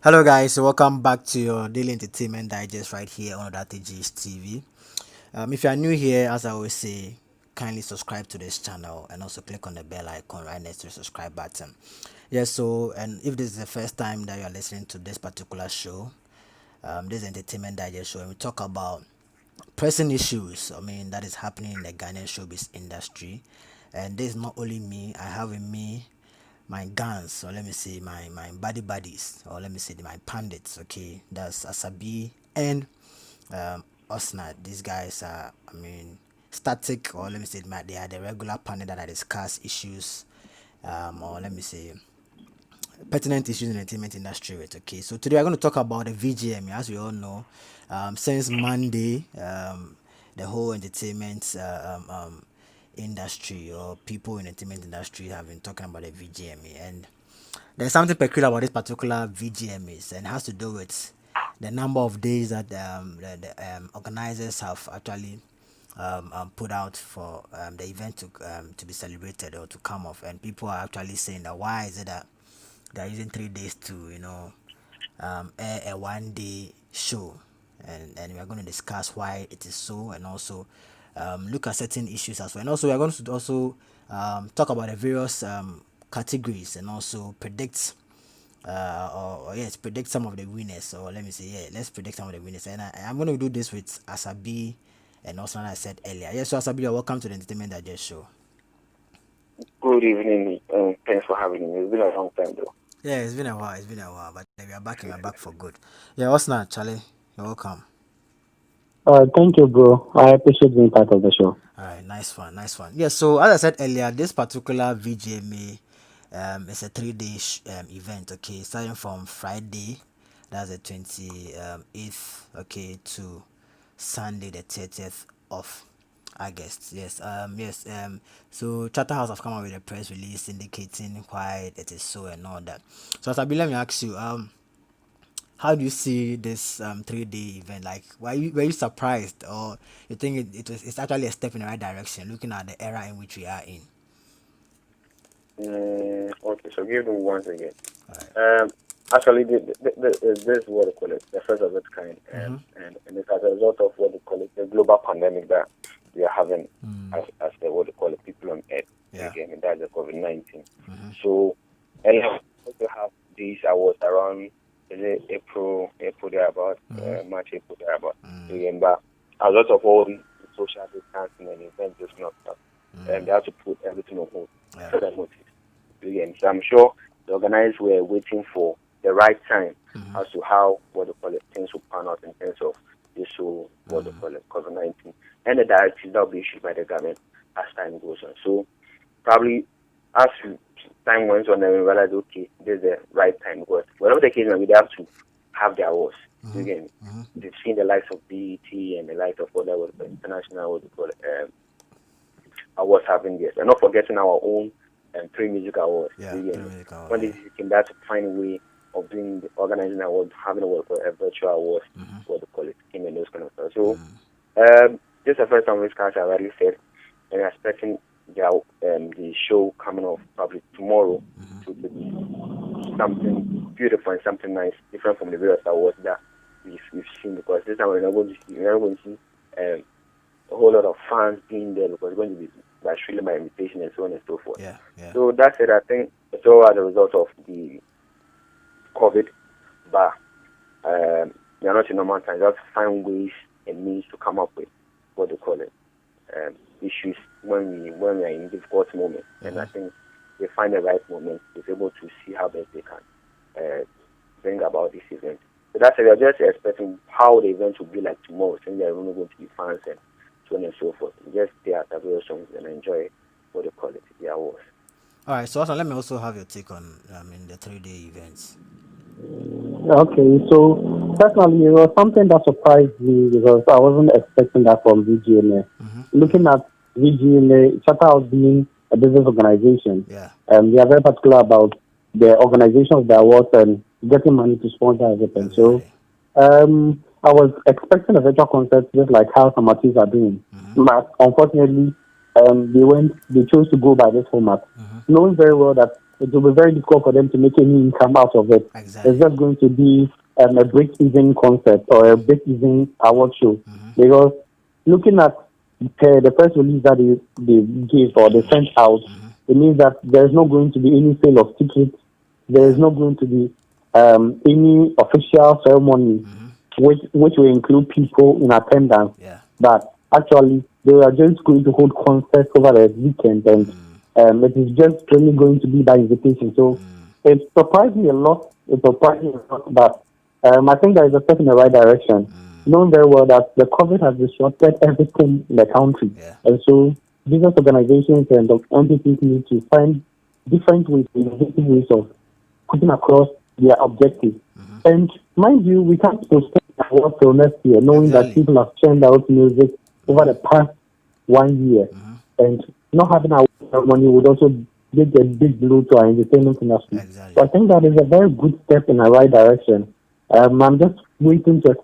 Hello, guys. Welcome back to your daily entertainment digest right here on that TV. If you are new here, as I always say, kindly subscribe to this channel and also click on the bell icon right next to the subscribe button. Yes, so and if this is the first time that you are listening to this particular show, this entertainment digest show, and we talk about pressing issues. I mean, that is happening in the Ghanaian showbiz industry, and this is not only me. I have with me my guns, or let me say my buddy buddies, or let me say my pandits. Okay, that's Asabi and Osnat. These guys are, I mean, static, or let me say they are the regular panel that I discuss issues, or let me say pertinent issues in the entertainment industry with. Okay, so today we're going to talk about the VGMA. As we all know, since Monday, the whole entertainment industry, or people in the entertainment industry, have been talking about the VGMA, and there's something peculiar about this particular VGMAs, and it has to do with the number of days that the organizers have actually put out for the event to be celebrated or to come off. And people are actually saying that why is it that they're using 3 days to air a 1 day show, and we're going to discuss why it is so, and also look at certain issues as well, and also we're going to also talk about the various categories, and also predict or yes, predict some of the winners. Or let me say, yeah, let's predict some of the winners. And I'm going to do this with Asabi, and also, as I said earlier. Yes, so Asabi, you're welcome to the Entertainment Digest show. Good evening. Thanks for having me. It's been a long time, though. Yeah, it's been a while. It's been a while, but we are back, and we're back for good. Yeah, what's not, Charlie? You're welcome. Thank you, bro. I appreciate being part of the show. All right, nice one, nice one. Yeah, so as I said earlier, this particular VGMA is a 3 day event. Okay, starting from Friday, that's the 28th. Okay, to Sunday, the 30th of August. Yes. So Charterhouse have come out with a press release indicating why it is so and all that. So Sabi, let me ask you, how do you see this 3 day event? Like, were you surprised, or you think it's actually a step in the right direction, looking at the era in which we are in? Okay, so give me once again. All right. Actually, this is what they call it, the first of its kind, Mm-hmm. and it's as a result of what they call it, the global pandemic that we are having as the what they call it, people on earth. Yeah. Again, and that's the COVID-19. Mm-hmm. So, and we also have these awards around, is it April thereabout, March, April thereabout. So, again, but as a result of all these social distancing and events just not up, and they have to put everything on hold. Yeah. So that motive. Again, so I'm sure the organizers were waiting for the right time as to how what they call it things will pan out in terms of this whole what they call it COVID-19 and the directives that will be issued by the government as time goes on. So probably as time went on, then we realized okay, this is the right time because whatever the case may be, they have to have their awards. Again, they've seen the likes of BET and the likes of other international what they call it awards having this, and not forgetting our own pre-music awards. Yeah, pre-music award, when they came back to find a way of doing organizing an award, having a virtual award, what they call it, team and those kind of stuff. So this is the first time this country I already said, and we're expecting the show coming off probably tomorrow to be something beautiful and something nice, different from the various awards that we've seen, because this time we're not going to see a whole lot of fans being there, because it's going to be by really my invitation and so on and so forth. Yeah. So that's it. I think it's all as a result of the COVID, but we are not in normal times. Just find ways and means to come up with what they call it issues when we are in difficult moments. And I think they find the right moment to be able to see how best they can bring about this event. So that's it. We are just expecting how the event will be like tomorrow, since there are only going to be fans and so on and so forth. Just stay at the various songs and enjoy what they call it, the awards. All right. So also, let me also have your take on in the 3 day events. Okay, so personally, it was something that surprised me because I wasn't expecting that from VGMA. Looking at VGMA, Charterhouse being a business organization, Yeah. they are very particular about the organization of the awards and getting money to sponsor everything. So I was expecting a virtual concert just like how some artists are doing. But unfortunately, they chose to go by this format, knowing very well that it will be very difficult for them to make any income out of it. It's Exactly. just going to be a break-even concept or a break-even award show. Because looking at the press release that they gave or they sent out, it means that there's not going to be any sale of tickets. There is Yeah. not going to be any official ceremony which will include people in attendance. Yeah. But actually, they are just going to hold concerts over the weekend, and it is just really going to be by invitation. So it surprised me a lot. It surprised me a lot, but I think there is a step in the right direction. Knowing very well that the COVID has disrupted everything in the country, Yeah. and so business organizations and the entities need to find different ways, innovative ways of putting across their objectives. And mind you, we can't postpone the award till next year, knowing that Exactly. people have churned out music over the past 1 year. And not having a ceremony would also give a big blow to our entertainment industry. So Exactly. I think that is a very good step in the right direction. I'm just waiting to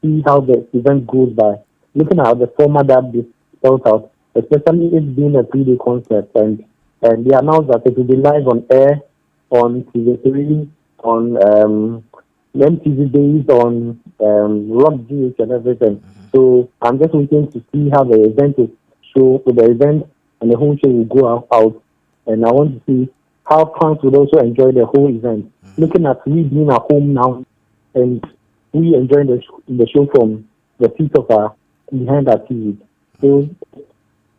see how the event goes by. Looking at the format that they spelled out, especially it being a 3-day concert, and they announced that it will be live on air on TV3, on MTV based on Rock GH and everything. So I'm just waiting to see how the event is the event and the whole show will go out. And I want to see how fans would also enjoy the whole event. Looking at we being at home now and we enjoying the show from the seat of our behind our TV. So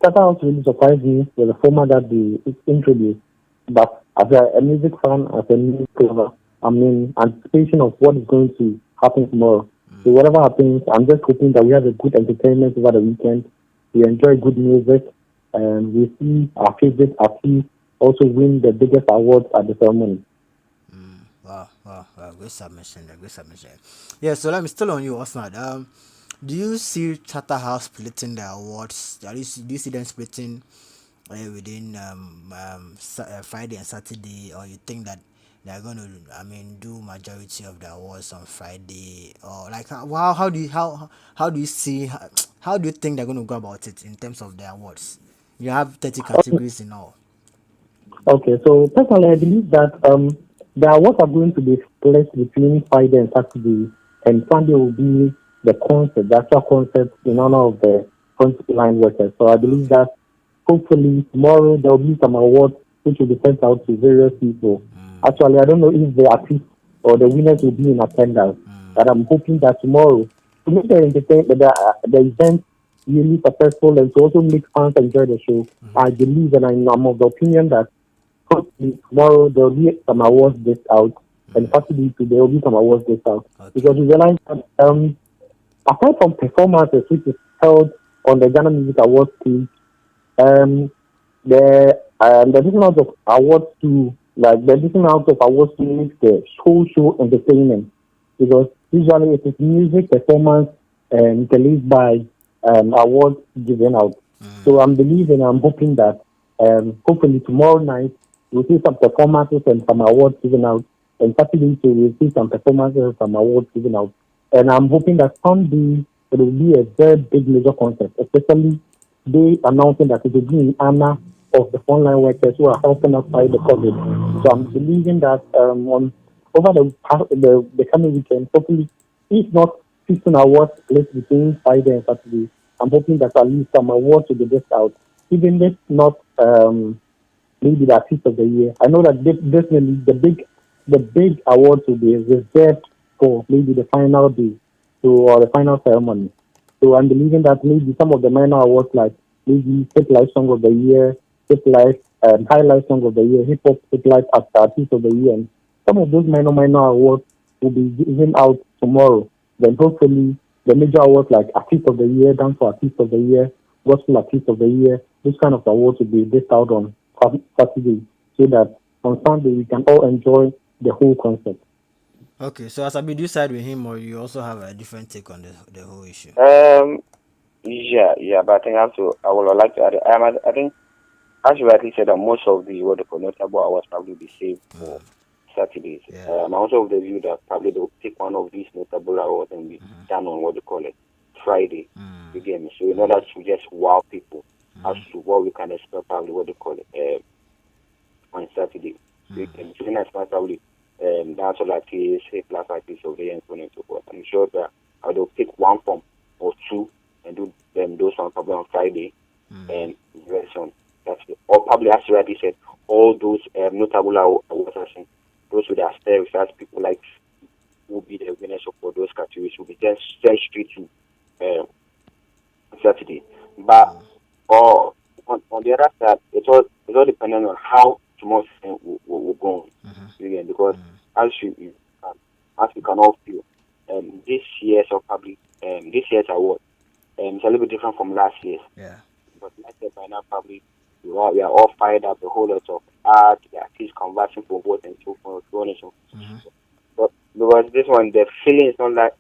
that also really surprised me with the format that they introduced. But as a music fan, as a music lover, I'm in anticipation of what is going to happen tomorrow. So whatever happens, I'm just hoping that we have a good entertainment over the weekend. We enjoy good music, and we see our favorite artists also win the biggest awards at the ceremony. Wow, wow, wow, great submission there, great submission. Yeah, so let me still on you, Osman. Do you see Charterhouse splitting the awards? Do you see them splitting within Friday and Saturday, or you think that they're going to, I mean, do majority of the awards on Friday, or like how do you see how do you think they're going to go about it in terms of the awards? You have 30 categories in all. Okay, so personally, I believe that the awards are going to be split between Friday and Saturday, and Sunday will be the actual concert in honor of the front line workers. So I believe Okay. that hopefully tomorrow there will be some awards which will be sent out to various people. Actually, I don't know if the artists or the winners will be in attendance, but I'm hoping that tomorrow to make the event really successful and to also make fans enjoy the show. I believe and I'm of the opinion that hopefully tomorrow there will be some awards dished out, and Saturday too, there will be some awards dished out. Okay. Because we realize that apart from performances which is held on the Ghana Music Awards stage, um, the different out of awards to like the different out of awards to make the show entertainment, because usually it is music performance and released by awards given out. So I'm hoping that hopefully tomorrow night we'll see some performances and some awards given out, and Saturday too we'll see some performances and some awards given out. And I'm hoping that Sunday it will be a very big major concert, especially they announcing that it will be in honor of the frontline workers who are helping us fight the COVID. So I'm believing that over the coming weekend, hopefully, if not 15 awards placed between Friday and Saturday, I'm hoping that at least some awards will be dished out, even if not maybe the artist of the year. I know that definitely the big awards will be reserved for maybe the final day, or the final ceremony. So I'm believing that maybe some of the minor awards like maybe Hip Life Song of the Year, Hip Life Highlife Song of the Year, Hip Hop Hip Life Artist of the Year, and some of those minor awards will be given out tomorrow. Then hopefully the major awards like Artist of the Year, Dance for Artist of the Year, Gospel Artist of the Year, those kind of awards will be dished out on Saturday, so that on Sunday we can all enjoy the whole concert. Okay, so Asabi, do you side with him or you also have a different take on the whole issue? Um, yeah, but I think I would like to add. I think, as you rightly said, that most of the what they call notable awards probably be saved for Saturdays. Yeah. I'm also of the view that probably they'll pick one of these notable awards and be done on what they call it Friday. You get me? So in order to just wow people as to what we can expect, probably what they call it on Saturday. So next month probably dancehall artists, hip hop artists over there and so on and so forth. I'm sure that they'll pick one form or two and do them those on probably on Friday and the rest on Saturday. Or probably as you already said, all those notable awards, those with their stairs, as people like will be the winners for those categories will be just sent straight to Saturday. But on the other side, it's all dependent on how tomorrow's will go on. Again, because as we can all feel, this year's or probably this year's award it's a little bit different from last year's. Yeah. But like I said, by now probably we are all fired up. The whole lot of art, the artists conversing for vote and so forth, so on and so forth. But because this one, the feeling is not like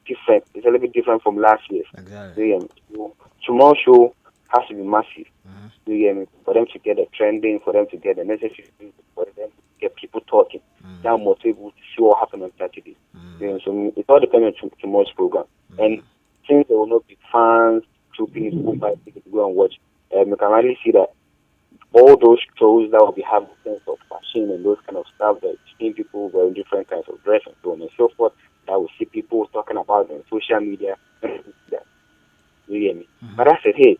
different. It's a little bit different from last year's. Exactly. So, tomorrow's show has to be massive. For them to get the trending, for them to get the necessary, for them to get people talking. That motivate to see what happens on Saturday. So it all depends on tomorrow's program. And since there will not be fans, trooping who buy tickets to go and watch, you can really see that all those shows that will be having a sense of fashion and those kind of stuff that seeing people wearing different kinds of dress and so on and so forth, that will see people talking about it on social media. You hear me? But I said, hey,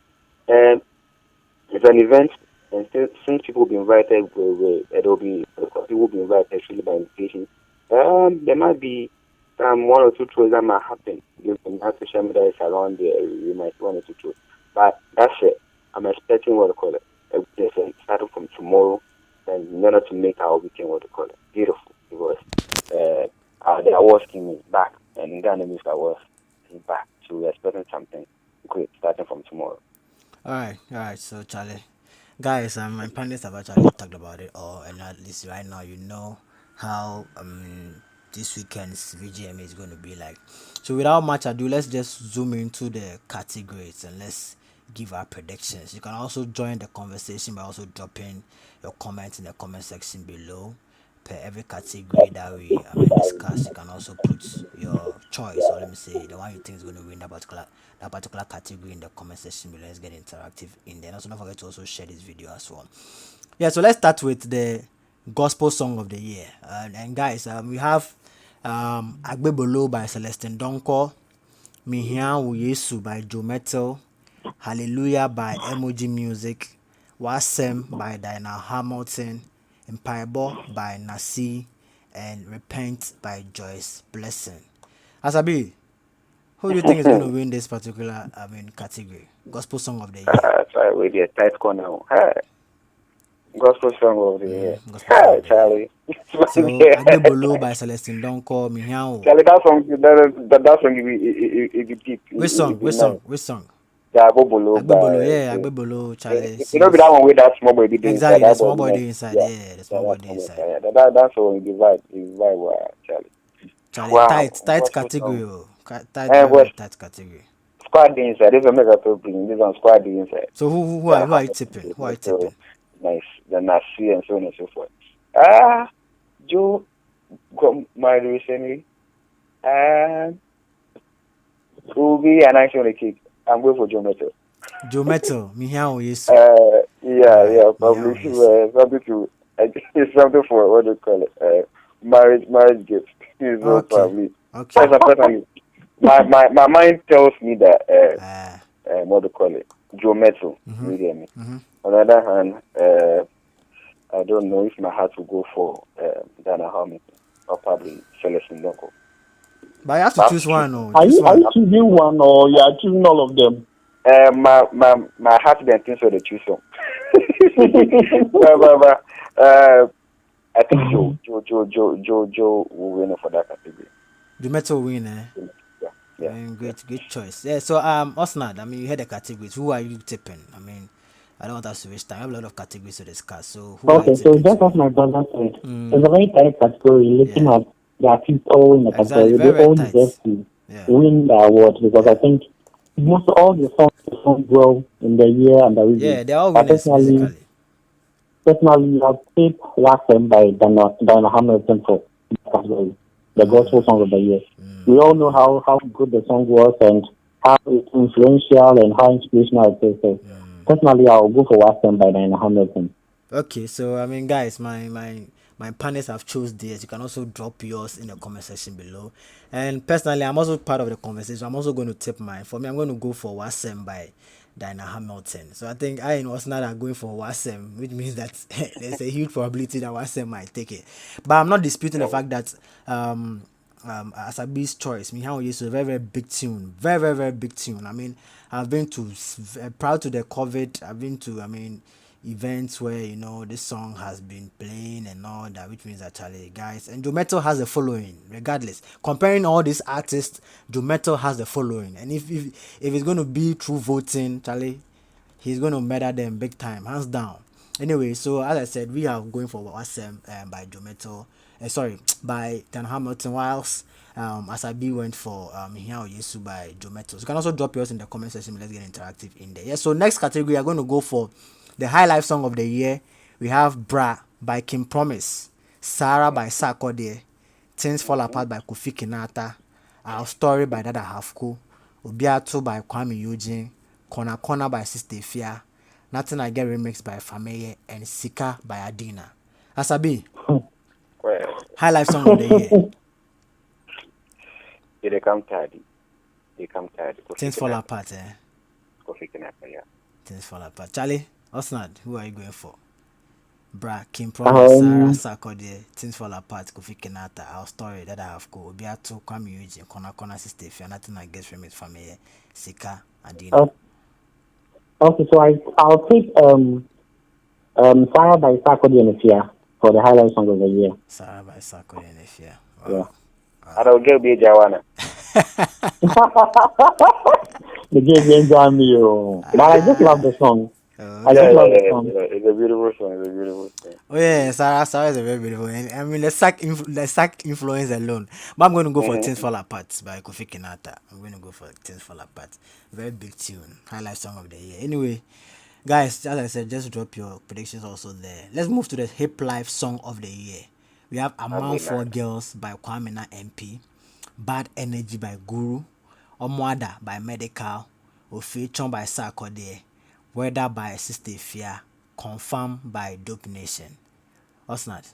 it's an event, and since people will be invited, there will be people will be invited actually by invitation. There might be one or two shows that might happen. You can have social media is around there. You might see one or two shows, but that's it. I'm expecting what they call it. Starting from tomorrow, and in order to make our weekend what they call it beautiful, because the awards came back, and Ghana Music Awards came back. So we're expecting something great starting from tomorrow. All right. So Charlie, guys, my panelists have actually talked about it all, and at least right now you know how this weekend's VGMA is going to be like. So without much ado, let's just zoom into the categories and let's give our predictions. You can also join the conversation by also dropping your comments in the comment section below. Per every category that we discuss, you can also put your choice, or let me say the one you think is going to win that particular category in the comment section below. Let's get interactive in there. And also don't forget to also share this video as well. Yeah, so let's start with the gospel song of the year. And guys, we have Agbebolo by Celestine Donko, Mihia Yesu by Joe Metal, Hallelujah by Emoji Music, Wasem by Diana Hamilton, Empirebo by Nasi, and Repent by Joyce Blessing. Asabi, who do you think is going to win this particular category? Gospel song of the year. Sorry, with your tight corner. Gospel song of the year. Hi, Charlie. So Agbebolo by Celestine Donko, Mihiao. Charlie, that song it be deep. Which song? Yeah, Agbebolo. Agbebolo, Charlie. You know, that one with that small boy did exactly, the small boy inside. Yeah, the small boy inside. Yeah, that's all the vibe, Charlie. Wow. Tight category. Tight category. Squad inside. This one make a problem. This one squad inside. So who are you tipping? Who are you tipping? Nice. The Nasi and so on and so forth. Joe got married recently. And Ruby and I on the cake. I'm going for Joe Metal. Joe Metal, Mihiao Yesu. Yeah, probably something to. It's something for what do you call it? Marriage gift. Probably. Okay. My mind tells me that what do you call it? Joe Metal. You get me? On the other hand, I don't know if my heart will go for Dana Hamilton or probably Celestine Donko. But you have to choose one. Are you choosing one or you are choosing all of them? My heart then thinks so they choose some. I think Joe will win for that category. The Metal will win, eh? Yeah. Great choice. Yeah. So Osnad, you heard the categories. Who are you tipping? I don't want us to waste time. I have a lot of categories to discuss. So who okay, so just as my brother said, it's a very tight category. Looking at the artists all in the category, they all deserve to win the award because I think most all the songs performed well in the year and the review. Yeah, they're all winners basically. Personally, I've picked Wasem by Diana Hamilton for the gospel song of the year. We all know how good the song was and how it's influential and how inspirational it is. So personally, I'll go for Wasem by Diana Hamilton. Okay, so I mean, guys, my panelists have chose theirs. You can also drop yours in the comment section below. And personally, I'm also part of the conversation. I'm also going to tip mine. For me, I'm going to go for Wasem by Dinah Hamilton. So I think I and Osnad are going for Wasem, which means that there's a huge probability that Wasem might take it. But I'm not disputing the fact that Asabi's choice. Mihan is a very, very big tune. Very, very, very big tune. I mean, I've been to, prior to the COVID, I've been to, I mean, events where, you know, this song has been playing and all that, which means that, Charlie, guys, and Joe Metal has a following, regardless. Comparing all these artists, Joe Metal has a following. And if it's going to be through voting, Charlie, he's going to murder them big time, hands down. Anyway, so as I said, we are going for Wasem by Jometo. Sorry, by Dan Hamilton. Whilst Asabi went for Hiao Yesu by Jometo. So you can also drop yours in the comment section. Let's get interactive in there. Yeah. So next category, we are going to go for the Highlife song of the year. We have Bra by Kim Promise, Sarah by Sarkodie, Things Fall Apart by Kofi Kinata, Our Story by Dada Hafko, Obiato by Kwame Eugene, Corner Corner by Sister Fia, Nothing I Get remixed by Fameye, and Sika by Adina. Asabi, Well, Highlife song of the year. they come tidy. They come tidy. Things Fall Apart, Kofi Kinata, yeah. Things Fall Apart. Charlie, Osnad, who are you going for? Bra, Kim Promise, Sarah Sarkodie, Things Fall Apart, Kofi Kinata, Our Story, That I Have Go, Obiato, Kwame Eugene, Kona Sister Fia, Nothing I Get from It, Family, Sika, Adina. Okay, so I'll take Sarah by Sarkodie and Fia for the Highlife song of the year. Sarah by Sarkodie and Fia. Wow. Yeah. I don't get be Jawana. The game got me, but I just love the song. I just love the song. It's a beautiful song. It's a beautiful song. Oh yeah, Sarah is a very beautiful. And I mean, the sack influence alone. But I'm going to go for Things Fall Apart by Kofi Kinata. I'm going to go for Things Fall Apart. Very big tune, highlight song of the year. Anyway, guys, as I said, just drop your predictions also there. Let's move to the Hip Life song of the year. We have Among Four Girls by Kwamina MP, Bad Energy by Guru, Omwada by Medical, Ofechon by Sarkodie, Weather by Sister Fia, Confirm by Dope Nation. Osnat.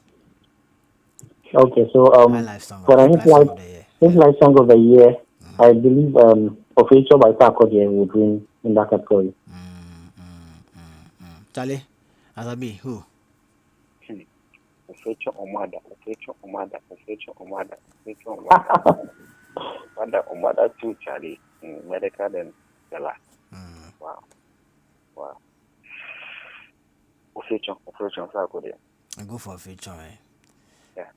Okay, so Highlife song for the Hip Life song of the year, I believe Official by Sarkodie would win in that category. Charlie, Asabi, who? Official Omada. Omada too, Charlie. Medical then the last. Wow. Official Sarkodie. I go for Official, eh? Yeah.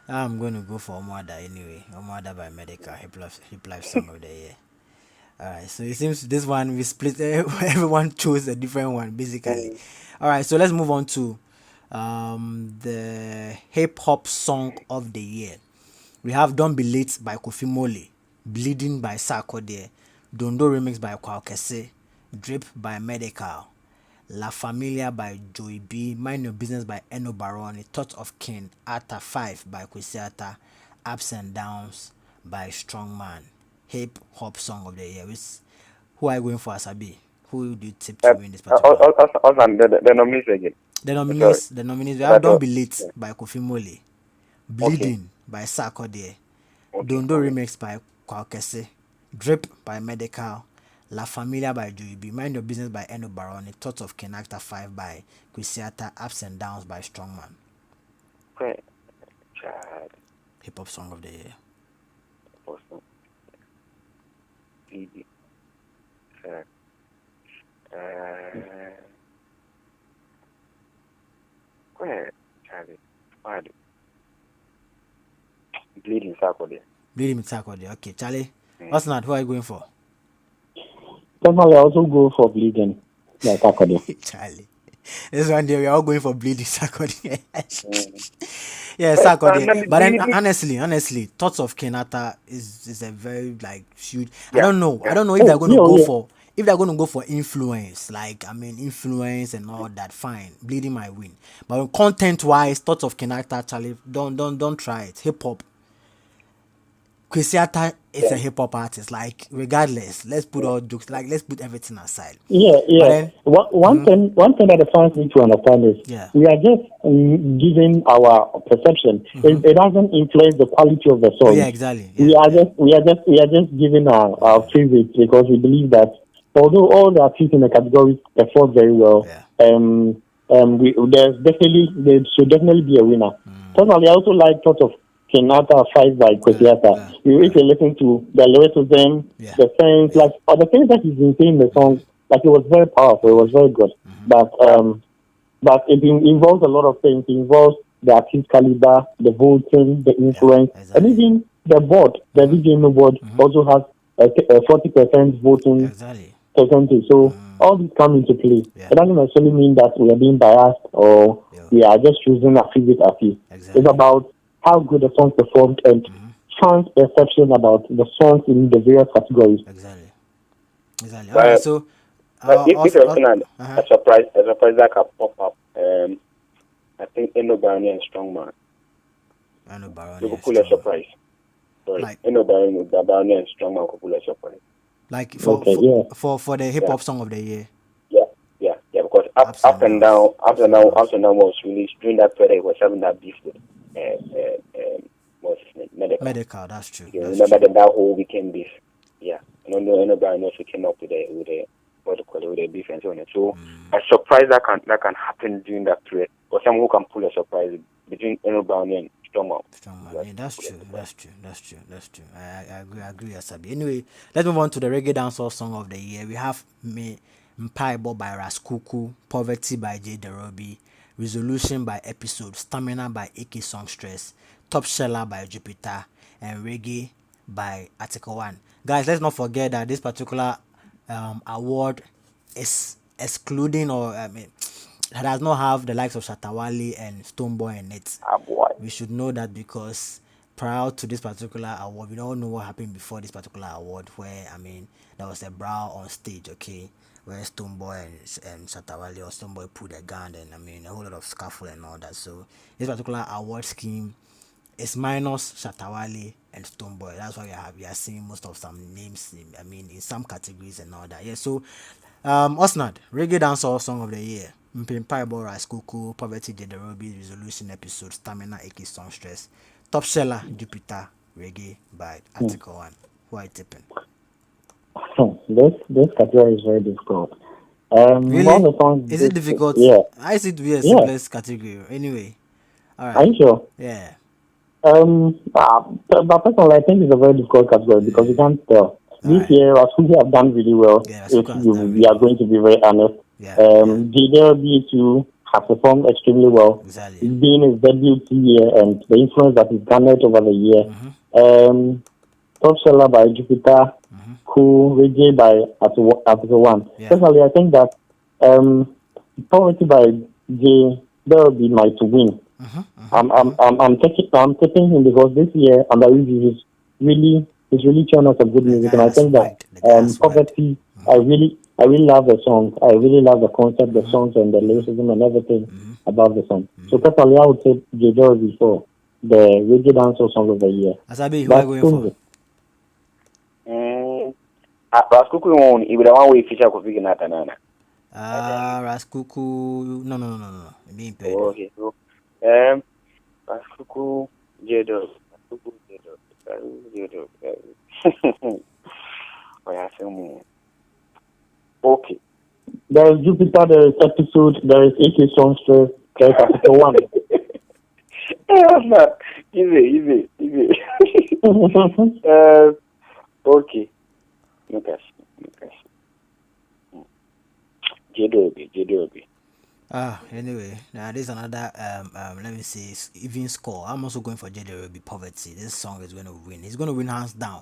I'm going to go for Omwada anyway. Omwada by Medical, Hip Life song of the year. Alright, so it seems this one we split. Everyone chose a different one, basically. Alright, so let's move on to the hip hop song of the year. We have Don't Be Late by Kofi Mole, Bleeding by Sarkodie, Dondo Remix by Kwakese, Drip by Medical, La Familia by Joey B, Mind Your Business by Eno Baroni, Thought of King, Ata 5 by Kwesiata, Ups and Downs by Strongman. Hip hop song of the year. Who are you going for, Asabi? Who do you tip to win this particular? The nominees again. The nominees. We have Don't Be Late by Kofi Mole, Bleeding by Sarkodie, Dondo Remix by Kwakese, Drip by Medical, La Familia by Joey B, Mind Your Business by Eno Baroni, Thoughts of King Actor 5 by Kwesiata, Ups and Downs by Strongman. Great. Hip hop song of the year. Awesome. Go ahead, Charlie. Bleeding Sarkodie. Okay, Charlie. What's not? Who are you going for? Personally, I also go for Bleeding by Sarkodie. Charlie. This one day we are all going for Bleeding Sarkodie. Yeah, Sarkodie. But then honestly, Thoughts of Kenata is a very huge. Yeah. I don't know if they're going to go for influence, influence and all that. Fine, Bleeding might win. But content wise, Thoughts of Kenata, Charlie, don't try it. Hip hop. Kwesiata is a Yeah. hip hop artist. Like regardless, let's put all jokes. Like let's put everything aside. Yeah, But yeah. then, One thing that the fans need to understand is yeah, we are just giving our perception. It doesn't influence the quality of the oh yeah, songs. exactly, We yeah, are yeah, just giving our favorite because we believe that although all the artists in the category perform very well, yeah. there should definitely be a winner. Personally, I also like thought of Kenata Five by Yeah, Kwesiata. yeah, If you listen to the lyricism, yeah, the things yeah. like or the things that he's been saying in the song, like it was very powerful, it was very good. But Yeah. involves a lot of things. It involves the artist caliber, the voting, the Yeah, influence, and exactly. even the board. The VGMA board also has a 40% voting Exactly. percentage. So all these come into play. Yeah. It doesn't necessarily mean that we are being biased or Yeah. we are just choosing a favorite artist. It's Exactly. about how good the song performed and fans' perception about the songs in the various categories. Exactly. Exactly. All right. But So, but if also, you're looking at uh-huh. a surprise that can pop up, I think Eno Barney and Strongman. I know Baroni and Liverpool a Strong. surprise. Sorry, Like, Eno Barney and Strongman could pull a surprise. like Okay, yeah. for the hip Yeah, hop song of the year, yeah, yeah. Because ups and downs, ups and downs. Up and down was released during that period. He was having that beef with what's his name, Medical. Medical. That's true. You That's remember true. that whole weekend beef? Yeah, and I know Eno Barney also came up with a what do you call it, with a beef and so on. So a surprise that can happen during that period, or someone who can pull a surprise between Eno Barney and Strongman. Strong man. Yes, Yeah, that's pull a true. surprise. That's true. That's true. That's true. I agree. I agree, Asabi. Anyway, let's move on to the reggae dancehall song of the year. We have Me Mpaibo by Raskuku, Poverty by J. Derobi, Resolution by Episode, Stamina by AK Songstress, Top Sheller by Jupiter, and Reggae by Article One. Guys, let's not forget that this particular award is excluding or I mean it does not have the likes of Shatawali and Stoneboy in it. Ah, boy. We should know that because prior to this particular award, we don't know what happened before this particular award, where I mean there was a brawl on stage, okay, where Stoneboy and Shatawali or Stoneboy pulled a gun and I mean a whole lot of scuffle and all that. So this particular award scheme is minus Shatawale and Stoneboy. That's why we are seeing most of some names. I mean, in some categories and all that. Yeah. So, Osnad, reggae dancehall song of the year. Mpimpai Bora Kuku, Poverty J. The Ruby Resolution Episode, Stamina AK Songstress, Top Seller Jupiter, Reggae by Article One. Who are you tipping? This category is very difficult. Really? One of the songs, Is it difficult? yeah, I see it to be a yeah. simplest category. Anyway, all Are right. you sure? Yeah. But personally, I think it's a very difficult category because you can't tell. All This right. year, Rasuki have done really well. Yeah, If Rasuka has done we really are well. going to be very honest, Yeah. Yeah. JDLB too has performed extremely well. Exactly. It's been his debut year and the influence that he's garnered over the year. Top Seller by Jupiter, Cool, Reggae by Article One. Yeah. Personally, I think that Poverty by J, there will be my to win. I'm taking him because this year under review is really showing us a good The music, guy and I has think that swagged. The guy has swagged. Poverty, I really love the song. I really love the concept, the songs, and the lyricism and everything about the song. So personally, I would say J Dorsey for the reggae dancehall song of the year. Asabi, who are you going for? Raskuku won. He would have one way feature could be not anana. Raskuku. No. Being paid. Oh, okay. So, Raskuku Jedo. Raskuku Jedo. Oh, yeah, okay. There is Jupiter, there is Episode, there is AK Songstress, there is Article One. Easy. Okay. Lucas. Jedobi. Anyway, now this is another let me see even score. I'm also going for JDRB Poverty. This song is going to win. He's going to win hands down.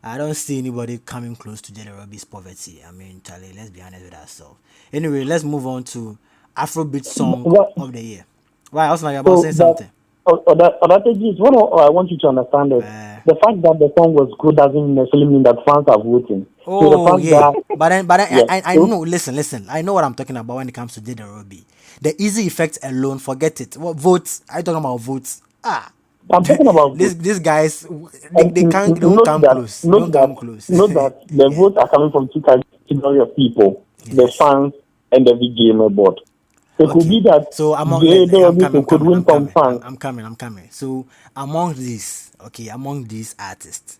I don't see anybody coming close to JDRB's Poverty. I mean, Charlie, let's be honest with ourselves. Anyway, let's move on to Afrobeat song of the year. Why? I was like about saying something. That is what I want you to understand is the fact that the song was good doesn't necessarily mean that fans are voting. Oh yeah, but then yeah. I know. Listen. I know what I'm talking about when it comes to Jada Robbie. The easy effect alone, forget it. What votes? Are you talking about votes? I'm talking about votes. These guys, And they won't come close. They won't come close. note that the Yeah. votes are coming from two categories of people: the Yes. fans and the VGMA board. It could be Okay. that So among those people could win from fans. I'm coming. So among these, okay, among these artists,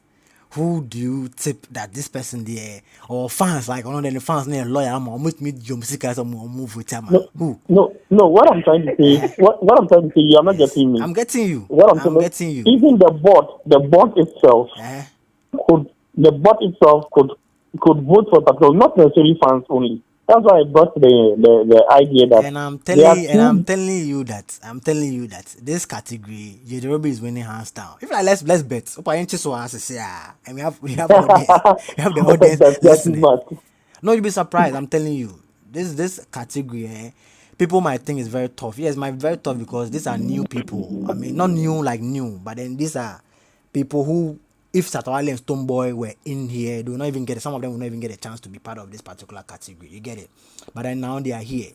who do you tip that this person there or fans like one of the fans near lawyer I'm almost meet your music as a move with No, who? no. What I'm trying to say, what I'm trying to say, you are not Yes. getting me. I'm getting you. What I'm I'm saying, getting you. even the board itself Eh? could the board itself could vote for patrol, not necessarily fans only. That's why I brought the idea that And there are I'm two. telling you that this category, Jerobi is winning hands down. If like let's bet. Opa Yenchi so has to say and we have audience. We have the audience That's too listening. much. No, you'll be surprised. I'm telling you. This category, people might think it's very tough. Yes, it might be very tough because these are new people. I mean, not new like new, but then these are people who, if Satawale and Stoneboy were in here, they will not even get it. Some of them will not even get a chance to be part of this particular category. You get it? But then now they are here,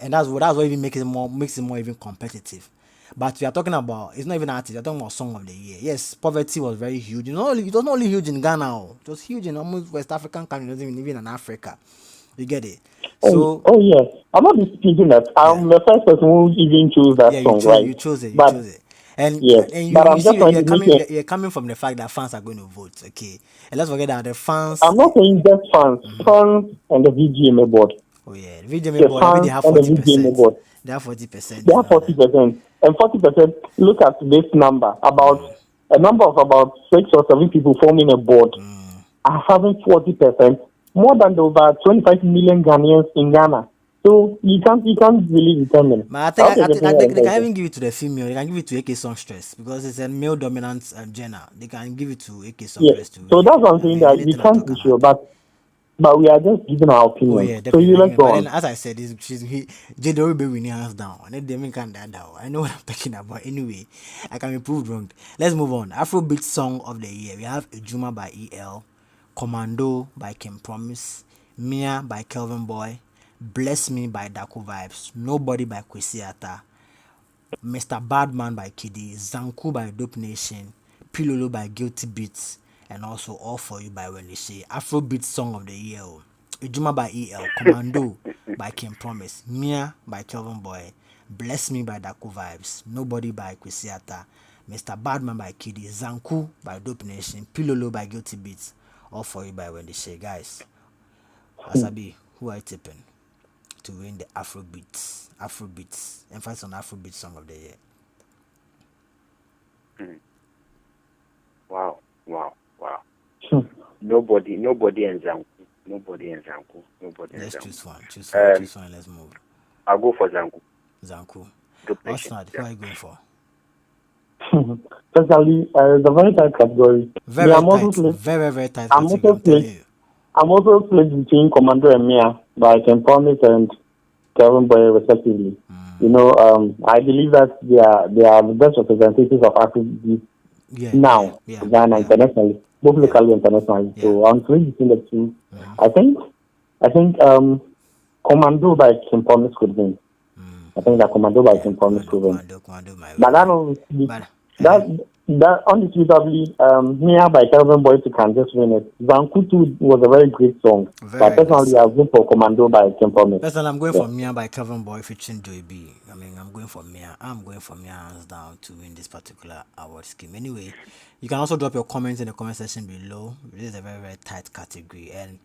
and that's what even makes it more even competitive. But we are talking about, it's not even artist, we're talking about song of the year. Yes, poverty was very huge. It was not only huge in Ghana, it was huge in almost West African countries, even in Africa. You get it? So Oh yes. I'm not disputing that. yeah, I'm the first person who even chose that yeah, song, right? you But chose it. And yes, but you I'm see just trying to make it. you're coming from the fact that fans are going to vote, okay? And let's forget that the fans I'm not saying just fans and the VGMA board. oh yeah, the VGMA The board, I mean they fans have and the VGMA 40%. board. They have 40% They and have all that. 40%. And 40%, look at this number. About a number of about 6 or 7 people forming a board are having 40%, more than the over 25 million Ghanaians in Ghana. So you can't really determine. But I I think hope you're getting what I'm they trying can to say. even give it to the female. They can give it to AK Songstress because it's a male dominant genre. They can give it to AK Yes. Songstress to So win that's it. what I'm I saying, mean, that we anything at all can't can be sure, happen. but we are just giving our Oh opinion. yeah, So you let's definitely. go But then, on. as I said, Jado will be winning hands down. And then they can't that down. I know what I'm talking about. Anyway, I can be proved wrong. Let's move on. Afrobeat song of the year. We have Ejuma by EL, Commando by Kim Promise, Mia by Kelvin Boy, Bless Me by Daku Vibes, Nobody by Kwesiata, Mr. Badman by Kiddy, Zanku by Dope Nation, Pilolo by Guilty Beats, and also All For You by When They Say. Afrobeat Song of the Year. Ejuma by EL, Commando by Kim Promise, Mia by Kelvin Boy, Bless Me by Daku Vibes, Nobody by Kwesiata, Mr. Badman by Kiddy, Zanku by Dope Nation, Pilolo by Guilty Beats, All For You by When They Say. Guys, Asabi, who are you tipping to win the Afrobeats? Afrobeats. Emphasis on Afrobeat Song of the Year. Wow. Nobody and Zanku. Nobody and Let's Zanku. choose one. Let's move. I'll go for Zanku. Zanku. Dope Nation. Osnad, who are you going for? Especially the very tight category. Very, Me, very I'm also tight. split. Very tight I'm category, also I'm telling split. you. I'm also split between Commander and Mia, by Ken Promise and Kevin Boy, respectively. I believe that they are the best representatives of Afrobeat now, Ghana internationally, both locally and internationally. So I'm split between the two. I think Commando by Ken Promise could win. I think that Commando by Ken Promise could win. Commando might But that win. don't But that undisputably, Mia by Calvin Boy can just win it. Zankutu was a very great song. But personally, I vote for Commando by Kim Promise. personally, I'm going for Mia by Kevin Boy featuring Joy B. I mean, I'm going for Mia. I'm going for Mia hands down to win this particular award scheme. Anyway, you can also drop your comments in the comment section below. This is a very tight category, and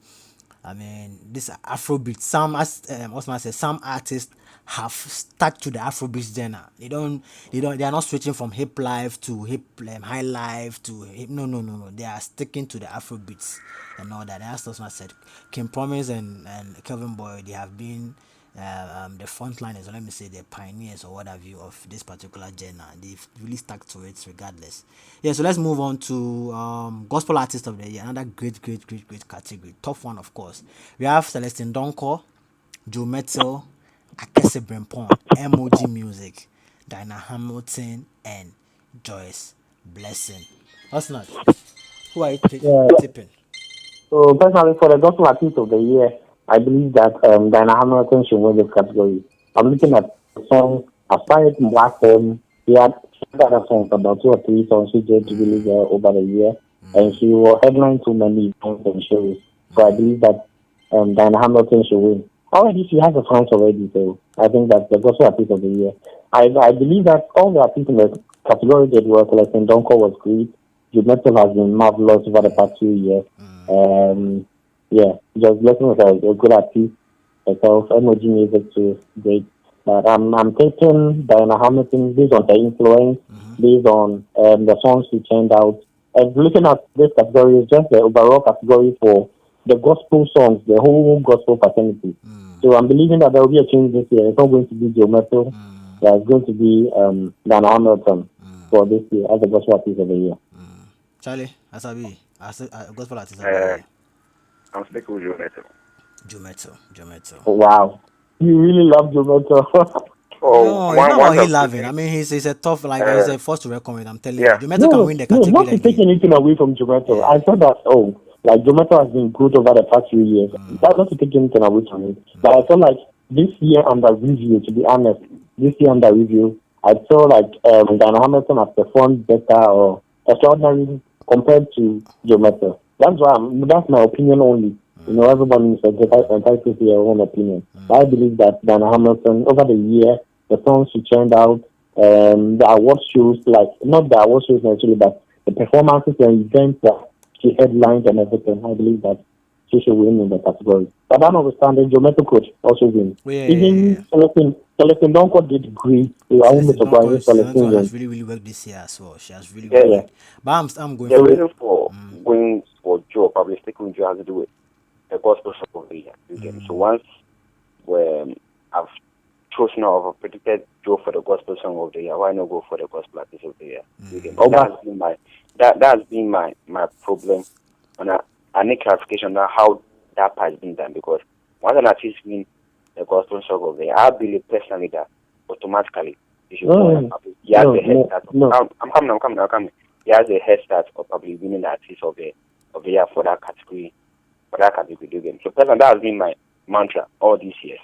I mean, this Afrobeat. Some, as Osman said, some artists have stuck to the Afrobeat genre. They are not switching from hip life to hip high life to hip. No. They are sticking to the Afrobeats and all that. And as Osman said, Kim Promise and Kelvin Boy, they have been the frontliners, or let me say the pioneers or what have you of this particular genre. They've really stuck to it regardless. Yeah, so let's move on to gospel artist of the year, another great category. Top one, of course. We have Celestine Donko, Joe Metal, Akese Brempon, MOG Music, Dinah Hamilton, and Joyce Blessing. What's not? Who are you Yeah. tipping? So personally, for the Gospel Artist of the Year, I believe that Diana Hamilton should win this category. I'm looking at the song Aside Black Home. other songs, about 2 or 3 songs she just released over the year, and she will headline too many events and shows. So I believe that Diana Hamilton should win. Already she has a fans already, so I think that's the gospel artist of the year. I believe that all the artists in the category that were selecting Donko was great. Jumeto has been marvelous over the past few years. Yeah, just Blessing was a good artist herself. Emoji music too, great. But I'm taking Diana Hamilton based on her influence, based on the songs she turned out. And looking at this category is just the overall category for the gospel songs, the whole gospel fraternity. So I'm believing that there will be a change this year. It's not going to be Joe Metal. Yeah, it's going to be Diana Hamilton for this year as the gospel artist of the year. Charlie, Asabi, as a gospel artist of the Uh, year. I'm sticking with you, Neto. Jumeto. Wow. You really love Joe Metal. Oh, No, it's not one about he of the laughing. I things. mean, he's a tough, like he's a force to reckon with. I'm telling you, Yeah. Jumeto can win the category Not to take again. anything away from Jometo. Yeah. I thought that, like Jometo has been good over the past few years. That's not to take anything away from him. But I felt like this year under review, to be honest, I feel like Diana Hamilton has performed better or extraordinary compared to Jometo. That's my opinion only. Everybody is entitled to their own opinion. I believe that Diana Hamilton, over the year, the songs she turned out, the award shows, like not the award shows necessarily, but the performances and events that she headlined and everything. I believe that she should win in the category. But that notwithstanding, Jometo could also win. Even Celestine Donko did great. I won't be surprised if Celestine has wins. really worked this year as well. She has really Yeah. worked. But I'm going The for reason for going for Joe, probably sticking with Joe, has to do with the gospel song of the year. So once when I've chosen or I've predicted Joe for the gospel song of the year, why not go for the gospel artist of the year? That has been my problem. And I need clarification on how that part has been done, because once an artist wins the gospel song of the year, I believe personally that automatically he should go. He has a head start. I'm coming. He has a head start of probably winning the artist of the year for that category. So personally, that has been my mantra all these years.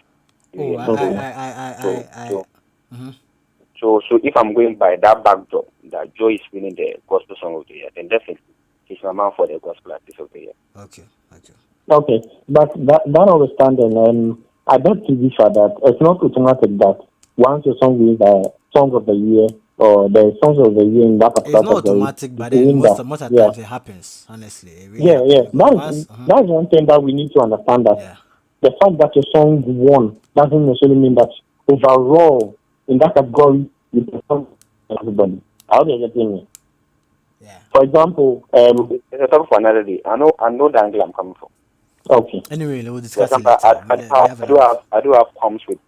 So if I'm going by that backdrop that Joe is winning the gospel song of the year, then definitely he's my man for the gospel artist of the year. Okay, but that notwithstanding, I beg to differ that it's not automatic that once your song wins the song of the year or the songs of the year in that particular it's not category, automatic, but then most of the times it happens. Honestly, it really happens. That's one thing that we need to understand, that the fact that your song won doesn't necessarily mean that overall in that category you perform everybody. How do you get me? Yeah. For example, it's a topic for another day. I know the angle I'm coming from. Okay. Anyway, we'll discuss it later. later. I do have problems with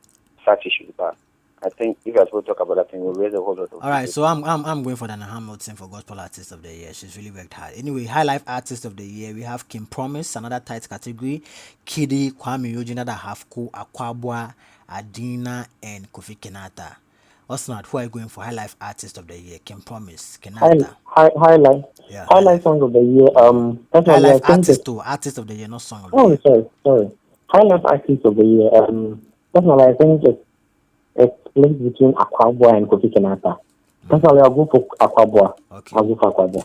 such issues, but I think if I will talk about that thing, we'll raise a whole lot of. All right, so I'm going for Diana Hamilton for Gospel Artist of the Year. She's really worked hard. Anyway, Highlife Artist of the Year, we have Kim Promise, another tight category. Kidi, Kwame Yoji, another half co, Akwabwa, Adina, and Kofi Kenata. Osnat, who are you going for Highlife Artist of the Year? Kim Promise, Kenata. Highlife. Yeah, Highlife Song of the Year. Highlife Artist of the Year, not Song of the Year. Sorry. Highlife Artist of the Year. Personally, I think it's split between Akwabwa and Kofi Kenata. Personally, I'll go for Akwabwa. Okay. I'll go for Akwabwa.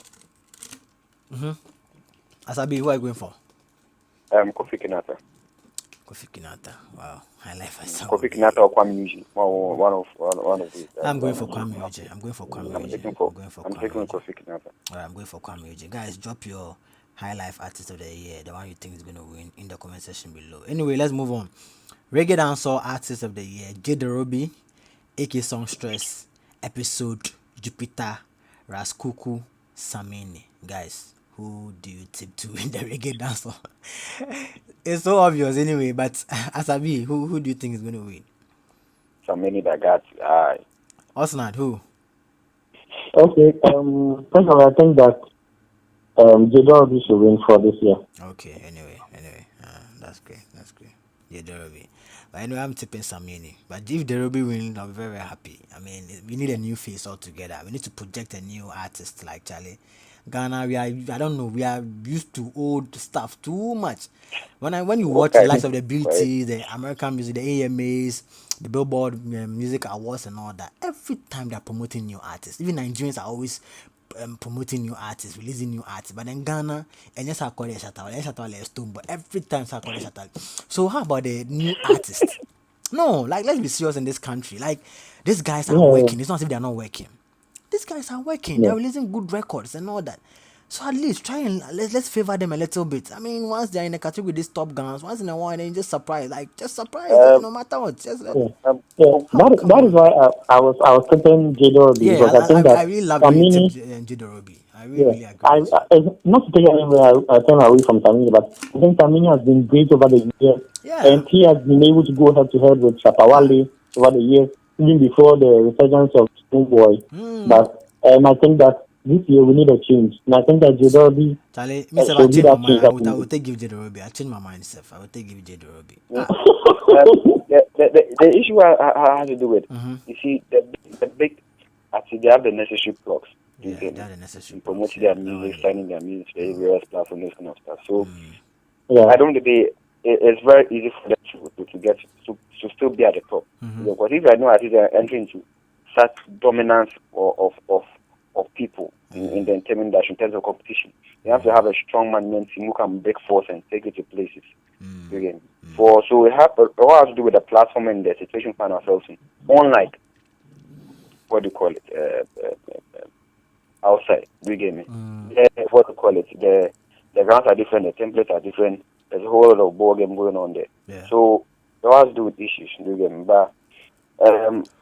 Asabi, who are you going for? Kofi Kenata. Kofi Kenata. Wow. Highlife. Kofi Kenata or Kwame Yuji. One of these. I'm going for Kwame Yuji. I'm taking Kofi Kenata. Alright, I'm going for Kwame Yuji. Guys, drop your Highlife Artist of the Year, the one you think is going to win, in the comment section below. Anyway, let's move on. Reggae Dancehall Artist of the Year, J. Derobi, AK Songstress, Episode, Jupiter, Raskuku, Samini. Guys, who do you tip to win the Reggae Dancehall? It's so obvious anyway, but Asabi, who do you think is going to win? Samini that got Osnad, who? Okay, personally, I think that J. Derobi should win for this year. Okay, anyway, that's great. J. Derobi. But anyway, I'm tipping Samini. But if Derobi wins, I'll be very, very happy. I mean, we need a new face altogether. We need to project a new artist like Charlie. Ghana, we are, I don't know, we are used to old stuff too much. When you watch the Okay. likes of the Right. BT, the American music, the AMAs, the Billboard Music Awards and all that, every time they are promoting new artists. Even Nigerians are always promoting new artists, releasing new artists. But then Ghana, and yes, I call it Shatawale Stone, but every time I call it Shatawale. So how about the new artists? No, like let's be serious in this country. Like these guys are Yeah, working. It's not as if they are not working. These guys are working. yeah. They're releasing good records and all that. So at least try and let's favor them a little bit. I mean, once they're in a category with these top guns, once in a while, and then just surprise, like just surprise, Um, no matter what. Just let, Yeah, um, yeah. oh come That is on. why I was thinking J-Dorobi Yeah, because I think I that really love the way you took Samini, Jidorobi. I really yeah, really agree with you. not to take time away from Samini, but I think Samini has been great over the years, Yeah. and he has been able to go head to head with Ah. Chapawale over the years, even before the resurgence of Boy. Hmm. But I think that this year we need a change, and I think that J-Dorobi Charlie, me say I should be change my that mind. change that we I will need. take give Jidorobi. I change my mind, self. I will take give Jidorobi. mm, Ah. the issue I have to do with, Mm-hmm. you see, the big, actually, they have the necessary plugs. You Yeah, get me? that's the necessary In props. promoting Yeah, their that one. music, Yeah. signing their music to the various platforms, this kind of stuff. So, Yeah, I don't think it's very easy for them to get to still be at the top. Mm-hmm. Because if I know artists are entering into such dominance of people in the entertainment industry in terms of competition, you have to have a strong management team who can break force and take it to places. Again, so we have a lot to do with the platform and the situation we find ourselves in. Unlike what do you call it, outside VGMA. What do you call it, the grounds are different, the templates are different. There's a whole lot of ball game going on there. Yeah. So it has to do with issues, VGMA. But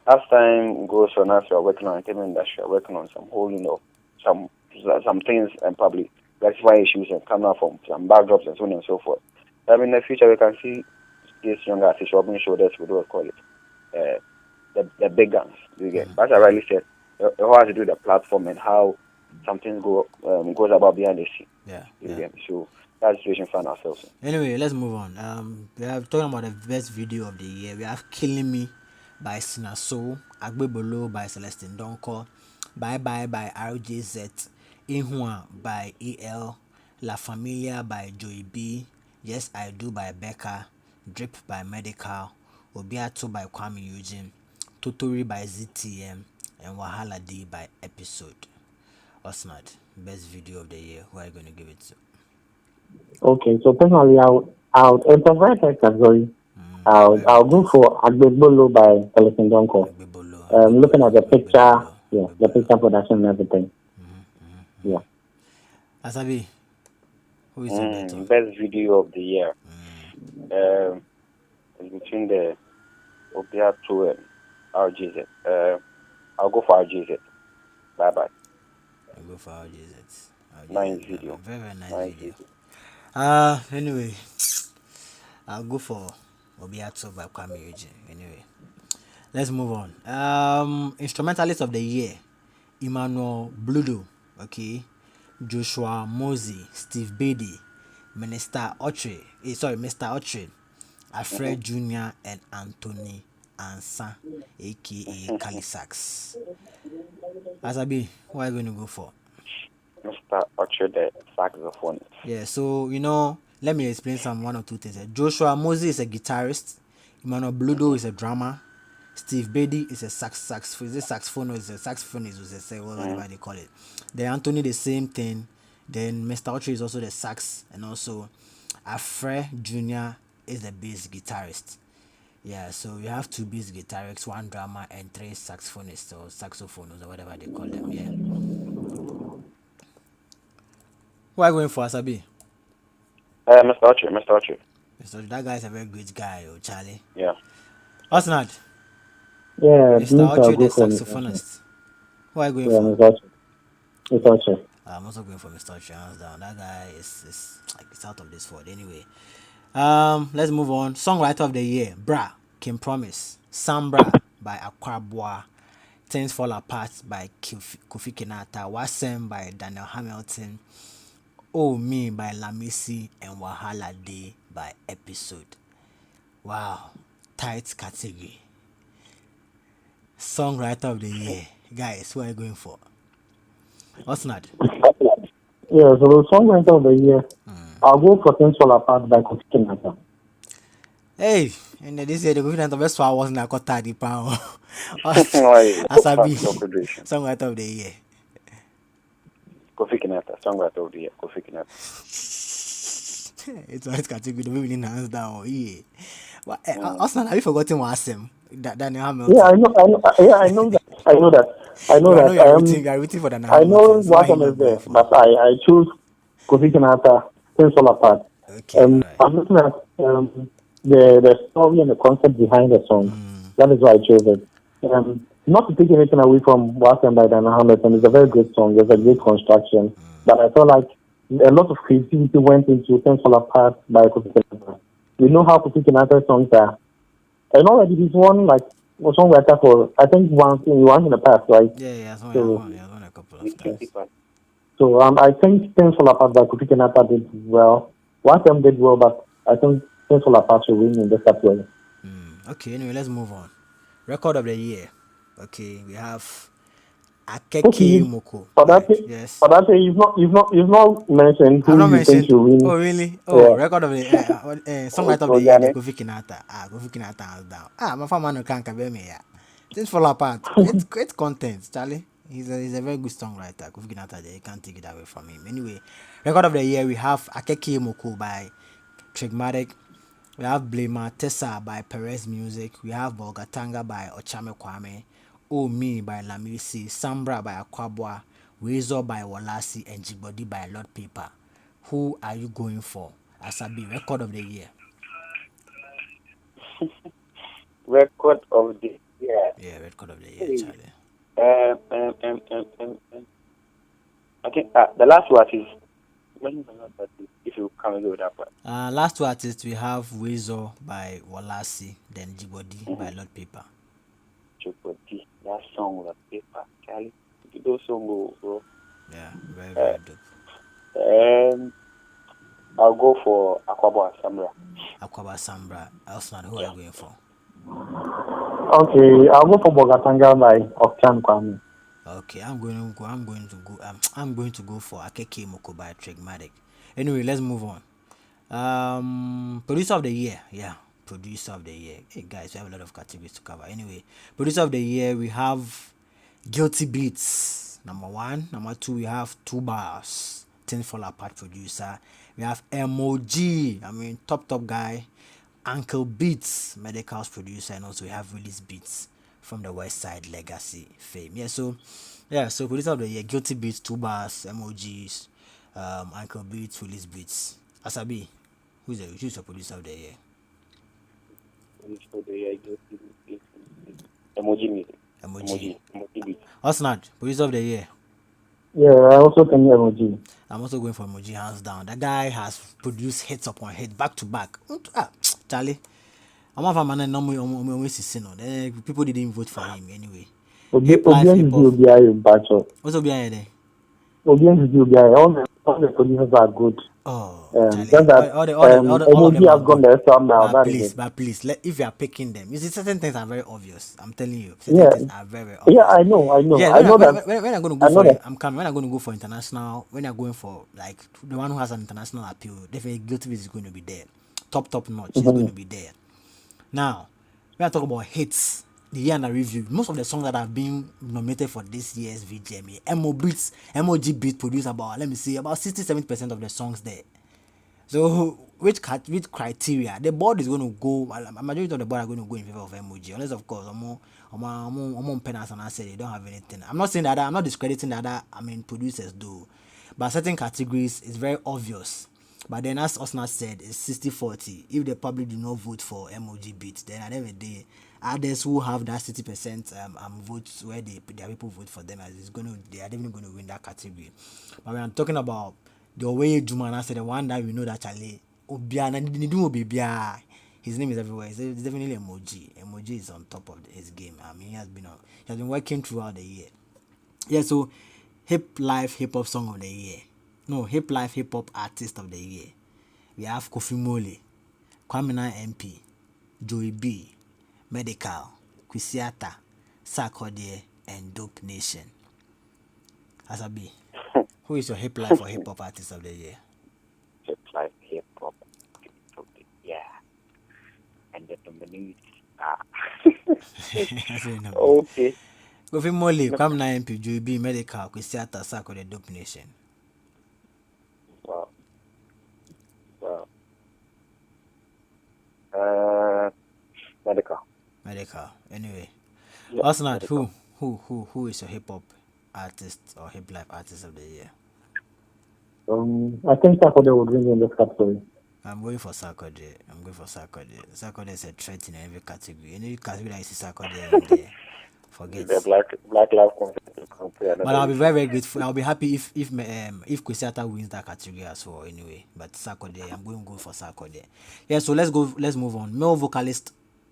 as time goes on, as you're working on entertainment industry, you're working on some whole, some things and probably rectify issues and come out from some backdrops and so on and so forth. In the future we can see these younger artists rubbing shoulders with what we call it, the big guns. As I rightly said, it has to do with the platform and how something goes about behind the scene. Yeah. So that's the situation we find ourselves in. Anyway, let's move on. We are talking about the best video of the year. We have "Killing Me" by Sinaso, "Agbebolo" by Celestine Donko, "Bye Bye" by RJZ, "Ihua" by EL, "La Familia" by Joey B, "Yes I Do" by Becca, "Drip" by Medical, "Obiato" by Kwame Eugene, "Totori" by ZTM, and "Wahala D" by Episode. Osnad, best video of the year. Who are you going to give it to? okay. So personally, it's a very tight category. I'll go for Agbebolo by Celestine Donko. Agbebolo, Looking at the picture, Agbebolo, yeah, the Agbebolo. picture production and everything. Yeah. Asabi, who is your better? Best video of the year. It's between the Obiato and RGZ. I'll go for RGZ. Bye bye. I go for RJZ. Nice video. Very, very nice Nice video. video. Anyway, I'll go for Obiato by Kwame Eugene. Anyway, let's move on. Instrumentalist of the year, Emmanuel Bludo. Okay, Joshua Mosey, Steve Beatty, Mr. Otre, Alfred Jr. and Anthony Ansa, aka Calisax. Asabi, what are you going to go for? Mr. Archer, the saxophonist. Yeah, so let me explain one or two things. Joshua Moses is a guitarist, Emmanuel Bludo is a drummer, Steve Beatty is a saxophone or is a saxophonist, whatever they call it. Then Anthony the same thing. Then Mr. Autry is also the sax, and also Afre Jr. is the bass guitarist. Yeah, so you have two bass guitarists, one drummer, and three saxophonists or saxophones or whatever they call them. Yeah. Who are you going for, Asabi? Mr. Archer. So that guy is a very great guy, Charlie. Yeah. Osnad, Yeah, Mr. me too, I'll Autry, the go for Mr. Archer. saxophonist. Who are you going Yeah, for? Mr. Archer. Mr. Archer. I'm also going for Mr. Autry, hands down. That guy is like it's out of this world. Anyway, let's move on. Songwriter of the year, Bra, Kim Promise, Sambra by Akwabwa, Things Fall Apart by Kofi Kinata, Wasem by Daniel Hamilton, Oh Me by Lamisi, and Wahala Day by Episode. Wow, tight category. Songwriter of the year, guys. Who are you going for? Osnad. Yeah, so the songwriter of the year, I'll go for Things Fall Apart by Kofi Kinata. Hey, and this year the government of West wasn't a got the pound. Why? As I be Factor production. songwriter of the year. Kofi Kinata, songwriter of the year. Kofi Kinata. It's always category the women hands down. Yeah. But Mm. Austin, have you forgotten what Sam? Daniel Yeah, Hamilton. I know that. I know You I know that. you are rooting for Daniel I know Hamilton. So what what he I'm not going there, for? but I choose Kofi Kinata, Things Fall Apart. Okay, alright. I'm looking at the story and the concept behind the song. That is why I chose it. Not to take anything away from what's done by Dana Hamilton, it's a very good song. It's a great construction. But I felt like a lot of creativity went into Things Fall Apart by Kofi Kinata. We know how Kofi Kinata songs are. And already he's won like a songwriter for I think once in the past, right? Yeah, So I won a couple of He's times. part. I think Things Fall Apart by Kofi Kinata did well. One of them did well, but I think Things Fall Apart will win in this category. Okay, anyway, let's move on. Record of the year. Okay, we have Akeke Okay, Moko. for that, Right, yes. for that, you've not mentioned I've who not you think mentioned. will win. Oh, really? Oh, Yeah. record of the songwriter of the year, the Ojane. Kofi Kinata. Kofi Kinata hands down. My farmer no can't be me. Things fall apart. Great content, Charlie. He's a very good songwriter. Kofi Kinata, you can't take it away from him. Anyway, record of the year, we have Akeke Moko by Trigmatic. We have Blema Tessa by Perez Music. We have Bolgatanga by Ochame Kwame. Oh Me by Lamisi. Sambra by Akwabwa. Razor by Walasi. And Jibodi by Lord Paper. Who are you going for? Asabi, record of the year. Record of the year. Yeah, record of the year, Hey. Charlie. I think the last one is when if you come and go with that part. Last two artists we have Razor by Walasi, then Jibodi by Mm-hmm. Lord Paper. Chukoti, that song was paper, Charlie. Those songs, bro. Yeah, very, Uh, very dope. and I'll go for Akwabo and Samra. Akwaba Sambra. Elsman, who are Yeah. you going for? Okay, I'll go for Bogatanga by Ochan Kwame. Okay, I'm going to go for Akeke Moko by Trigmatic. Anyway, let's move on. Producer of the year, yeah, producer of the year. Hey guys, we have a lot of categories to cover. Anyway, producer of the year, we have Guilty Beats, number one. Number two, we have Two Bars, Things Fall Apart producer. We have MOG, top guy. Uncle Beats, Medical's producer, and also we have Release Beats from the West Side Legacy fame. So producer of the year, Guilty Beats, Two Bars, MOGs, Uncle Beats, Release Beats. Asabi, who's the producer of the year? For the year, emoji music. MOG. Emoji beat. Osnad, producer of the year. Yeah, I also think emoji. I'm also going for MOG hands down. That guy has produced hits upon hits back to back. Charlie. I'm not a man no people didn't even vote for him anyway. Hip life, hip Obian's hop. will be a battle. What's up behind there? Obian's will be all the producers are good. Oh, Just Charlie, that all of them emoji are has gone good. the extra mile. But That is please, it. if you are picking them, you see, certain things are very obvious. I'm telling you, certain Yeah, things are very, very yeah, obvious. I Yeah, know that. when I'm going to I go know for it, that. I'm coming. When I'm going to go for international, when you're going for like the one who has an international appeal, definitely Guilty is going to be there. Top notch. He's going to be there. Now, when I talk about hits, the year and review, most of the songs that have been nominated for this year's VGMA, MOG Beat produced about, let me see, about 67% of the songs there. So, which criteria? The board is going to go, a majority of the board are going to go in favor of emoji, unless, of course, penance and I say they don't have anything. I'm not saying that, I'm not discrediting the other, producers do, but certain categories is very obvious. But then, as Osna said, it's 60-40. If the public do not vote for emoji beats, then at the end of the day, others who have that 60% votes where their people vote for them, as they are definitely going to win that category. But when I'm talking about the way Jumana said, the one that we know that Charlie Obiana his name is everywhere. It's definitely emoji. Emoji is on top of his game. He has been working throughout the year. Yeah, so hip life hip hop song of the year. No, hip life hip hop artist of the year. We have Kofi Mole, Kwamina MP, Joey B, Medical, Kwisiata, Sarkodie, and Dope Nation. Asabi, Who is your hip life or hip hop artist of the year? Just like hip hop. Yeah. And the nominees are I say no. okay. Kofi Mole, Kwam na MP, JB, Medical, Kwesiata, Sako, the Dope Nation. Well, well. Uh, medical. Medical. Anyway, Yeah, Osnat, medical. who is your hip hop artist or hip life artist of the year? I think Saturday would win in this category. I'm going for Sarkodie. I'm going for Sarkodie. Sarkodie is a threat in every category. Any category that you see Sarkodie in there, forget. The black life compare But another I'll be issue. very, very grateful. I'll be happy if Kwesiata wins that category as well. Anyway, but Sarkodie, I'm going to go for Sarkodie. Yeah, so let's go. Let's move on. Male vocalist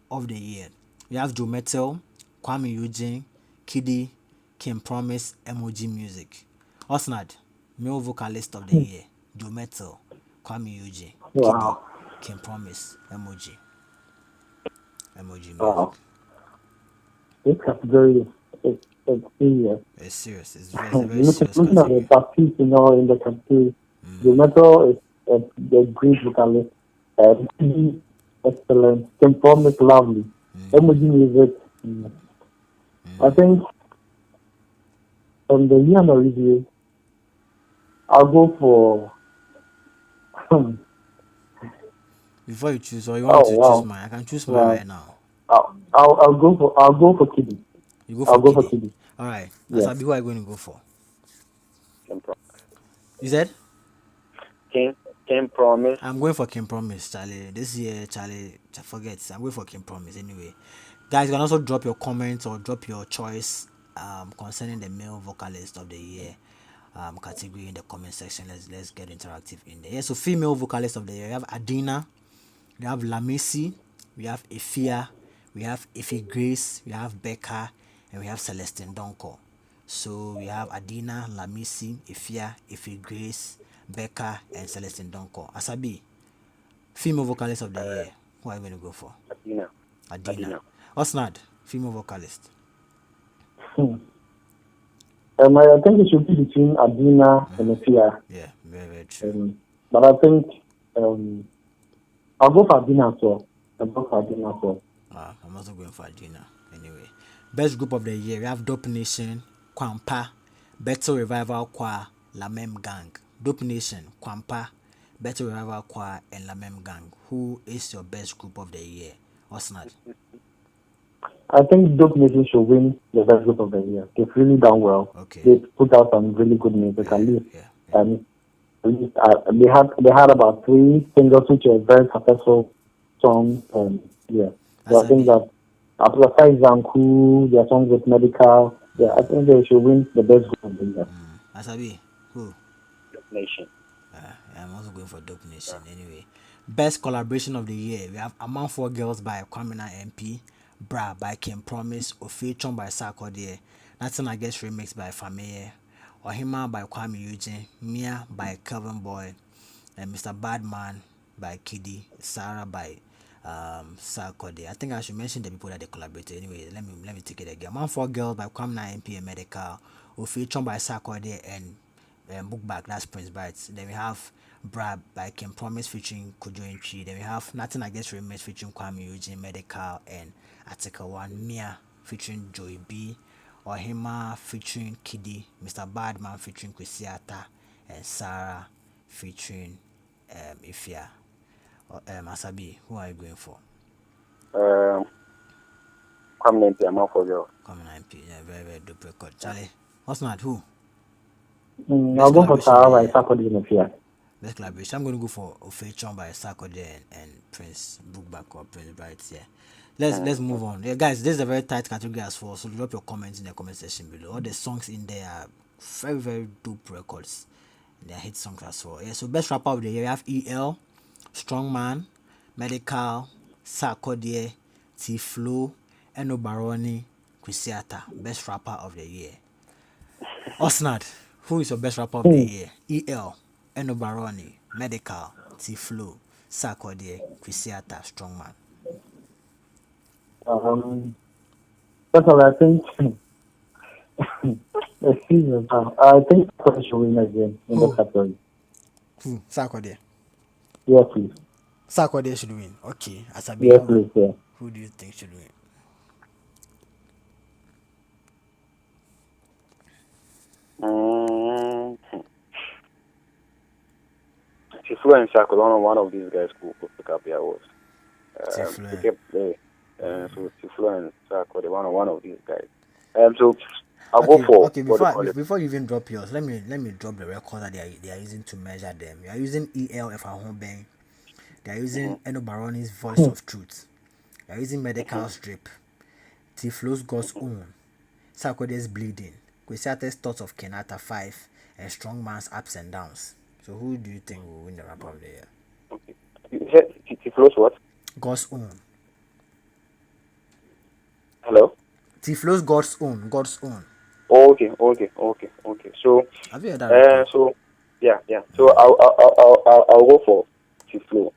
of the year. We have Joe Metal, Kwame Eugene, Kiddy, Kim Promise, Emoji Music. Osnad, male vocalist of the year. Joe Metal, Kwame Eugene, Kiddy, Wow. Kim Promise, Emoji Music. Wow. This category is serious. It's serious. It's a very Looking serious at the category. parties, in the category, the metal is a great vocalist. Really excellent. Perform is lovely. Emoji music. I think from the year under review, I'll go for. Before you choose, or you want Oh to choose wow. mine, I can choose mine Yeah. right now. I'll go for Kiddy. You go I'll for go for Kiddy. Kiddy. All right. Yeah. Asabi, who are you going to go for? Kim Pro- You said? Kim Promise. I'm going for Kim Promise, Charlie. This year, Charlie, forget. I'm going for Kim Promise anyway. Guys, you can also drop your comments or drop your choice concerning the male vocalist of the year category in the comment section. Let's get interactive in there. Yeah, so female vocalist of the year. We have Adina, we have Lamisi, we have Efia, we have Effie Grace, we have Becca, and we have Celestine Donko. So we have Adina, Lamisi, Efia, Effie Grace, Becca, and Celestine Donko. Asabi, female vocalist of the year. Who are you going to go for? Adina. Osnad, female vocalist. I think it should be between Adina and Afia. Yeah, very, very true. But I think I'll go for Adina as well. I'm also going for Adina. Anyway, best group of the year. We have Dope Nation, Kwampa, Better Revival Choir, Lamem Gang. Dope Nation, Kwampa, Better Revival Choir, and Lamem Gang. Who is your best group of the year? Osnad. I think Dope Nation should win the best group of the year. They've really done well. Okay. They put out some really good music. At least, they had about 3 singles which are very successful songs. Yeah. So I think that after Zanku, their songs with Medical, yeah, I think they should win the best group of the year. Asabi, who? Dope Nation. I'm also going for Dope Nation. Anyway, best collaboration of the year. We have Among 4 Girls by Kwamina MP, Bra by Kim Promise, Ofechon by Sarkodie, Nothing I Guess remixed by Fameye, Ohima by Kwame Eugene, Mia by Kelvin Boy, and Mr. Badman by Kiddy, Sarah by Sarkodie. I think I should mention the people that they collaborated. Anyway, let me take it again. Among 4 Girls by Kwamina MP and Medical, Ofechon by Sarkodie, and Book Back, that's Prince Bites. Then we have Brad by Kim Promise featuring Kojo Entry. Then we have Nothing I Guess Remix featuring Kwame Eugene, Medical, and Article 1, Mia featuring Joey B, Ohima featuring Kiddy, Mr. Badman featuring Kwesiata, and Sarah featuring Ifia. Asabi, who are you going for? Kwame MP, Among 4 Girls. Kwame MP, yeah, very, very dope record. Charlie, what's not who? I'll go for Sarah by Sarkodie and Afia. Best collaboration. I'm going to go for Ofechon by Sarkodie and Prince Bookback or Prince Bright. Yeah. Let's move on. Yeah, guys, this is a very tight category as well. So drop your comments in the comment section below. All the songs in there are very, very dope records. They are hit songs as well. Yeah. So best rapper of the year, we have EL, Strongman, Medical, Sarkodie, T-Flow, Eno Baroni, Kwesiata. Best rapper of the year. Osnad, who is your best rapper of the year? EL, Eno Baroni, Medical, T-Flow, Sarkodie, Kwesiata, Strongman. That's all I think. Let's see. I think I should win again in the Who? category. Who? Sarkodie. Yeah, please. Sarkodie should win. Okay. Asabi, Yeah, who? please. Yeah. Who do you think should win? Mm. Tiflo and Sako, one of these guys could pick up the awards. Tiflo. They kept there. So Tiflo and Sako, they one of these guys. So I'll go for Okay. Before you even drop yours, let me drop the record that they are using to measure them. You are using ELF Ahomben. They are using Eno Baroni's Voice of Truth. They are using Medical's Drip. Tiflo's God's Own. Sarkodie's Bleeding. Kwesiate's Thoughts of Kenata 5 and Strongman's Ups and Downs. So who do you think will win the rap of the year? Okay. You said Tiflo's what? God's Own. Hello? Tiflo's God's Own. God's Own. Oh, okay. So, Have you heard that record? so yeah. So I'll go for Tiflo.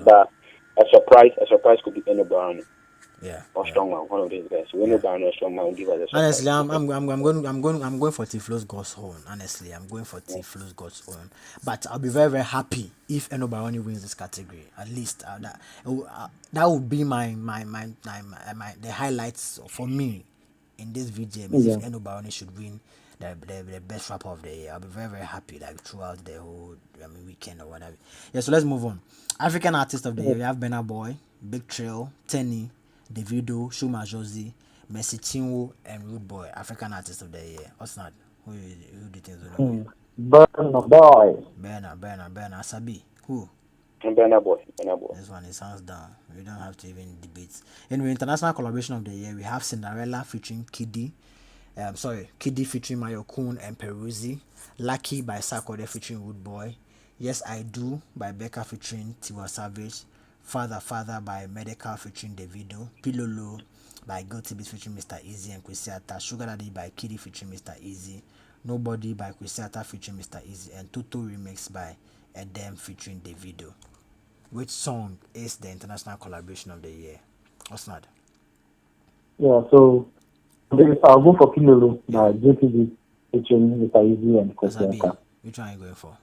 But a surprise could be Eno Baroni. Yeah. Or Strongman, one of these guys. So Eno Baroni or Strongman will give us a surprise. Honestly, I'm going for Tiflo's God's Own. Honestly, I'm going for Tiflo's God's Own. But I'll be very, very happy if Eno Baroni wins this category. At least that would be my the highlights for me in this VGMA. Yeah. If Eno Baroni should win the best rapper of the year, I'll be very, very happy like throughout the whole weekend or whatever. Yeah, so let's move on. African Artist of the Year, we have Burna Boy, Big Trail, Tenny, Davido, Shuma Josie, Messi Chinwo, and Rude Boy. African Artist of the Year. Osnad, who do you think is going to win? Burna Boy. Burna, Sabi. Who? Burna Boy. This one, it sounds down. We don't have to even debate. Anyway, international collaboration of the year, we have Cinderella featuring Kiddy. Kiddy featuring Mayokun and Peruzzi. Lucky by Sarkodie featuring Wood Boy. Yes I Do by Becca featuring Tiwa Savage. Father by Medical featuring Davido. Pilolo by Guilty Beats featuring Mr. Easy and Kwesiata. Sugar Daddy by Kiddy featuring Mr. Easy. Nobody by Kwesiata featuring Mr. Easy. And Toto Remix by Edem featuring Davido. Which song is the international collaboration of the year? Osnad. Yeah, so I'll go for Kilolo by JPG featuring Mr. Easy and Kwesiata. Which one are you going for?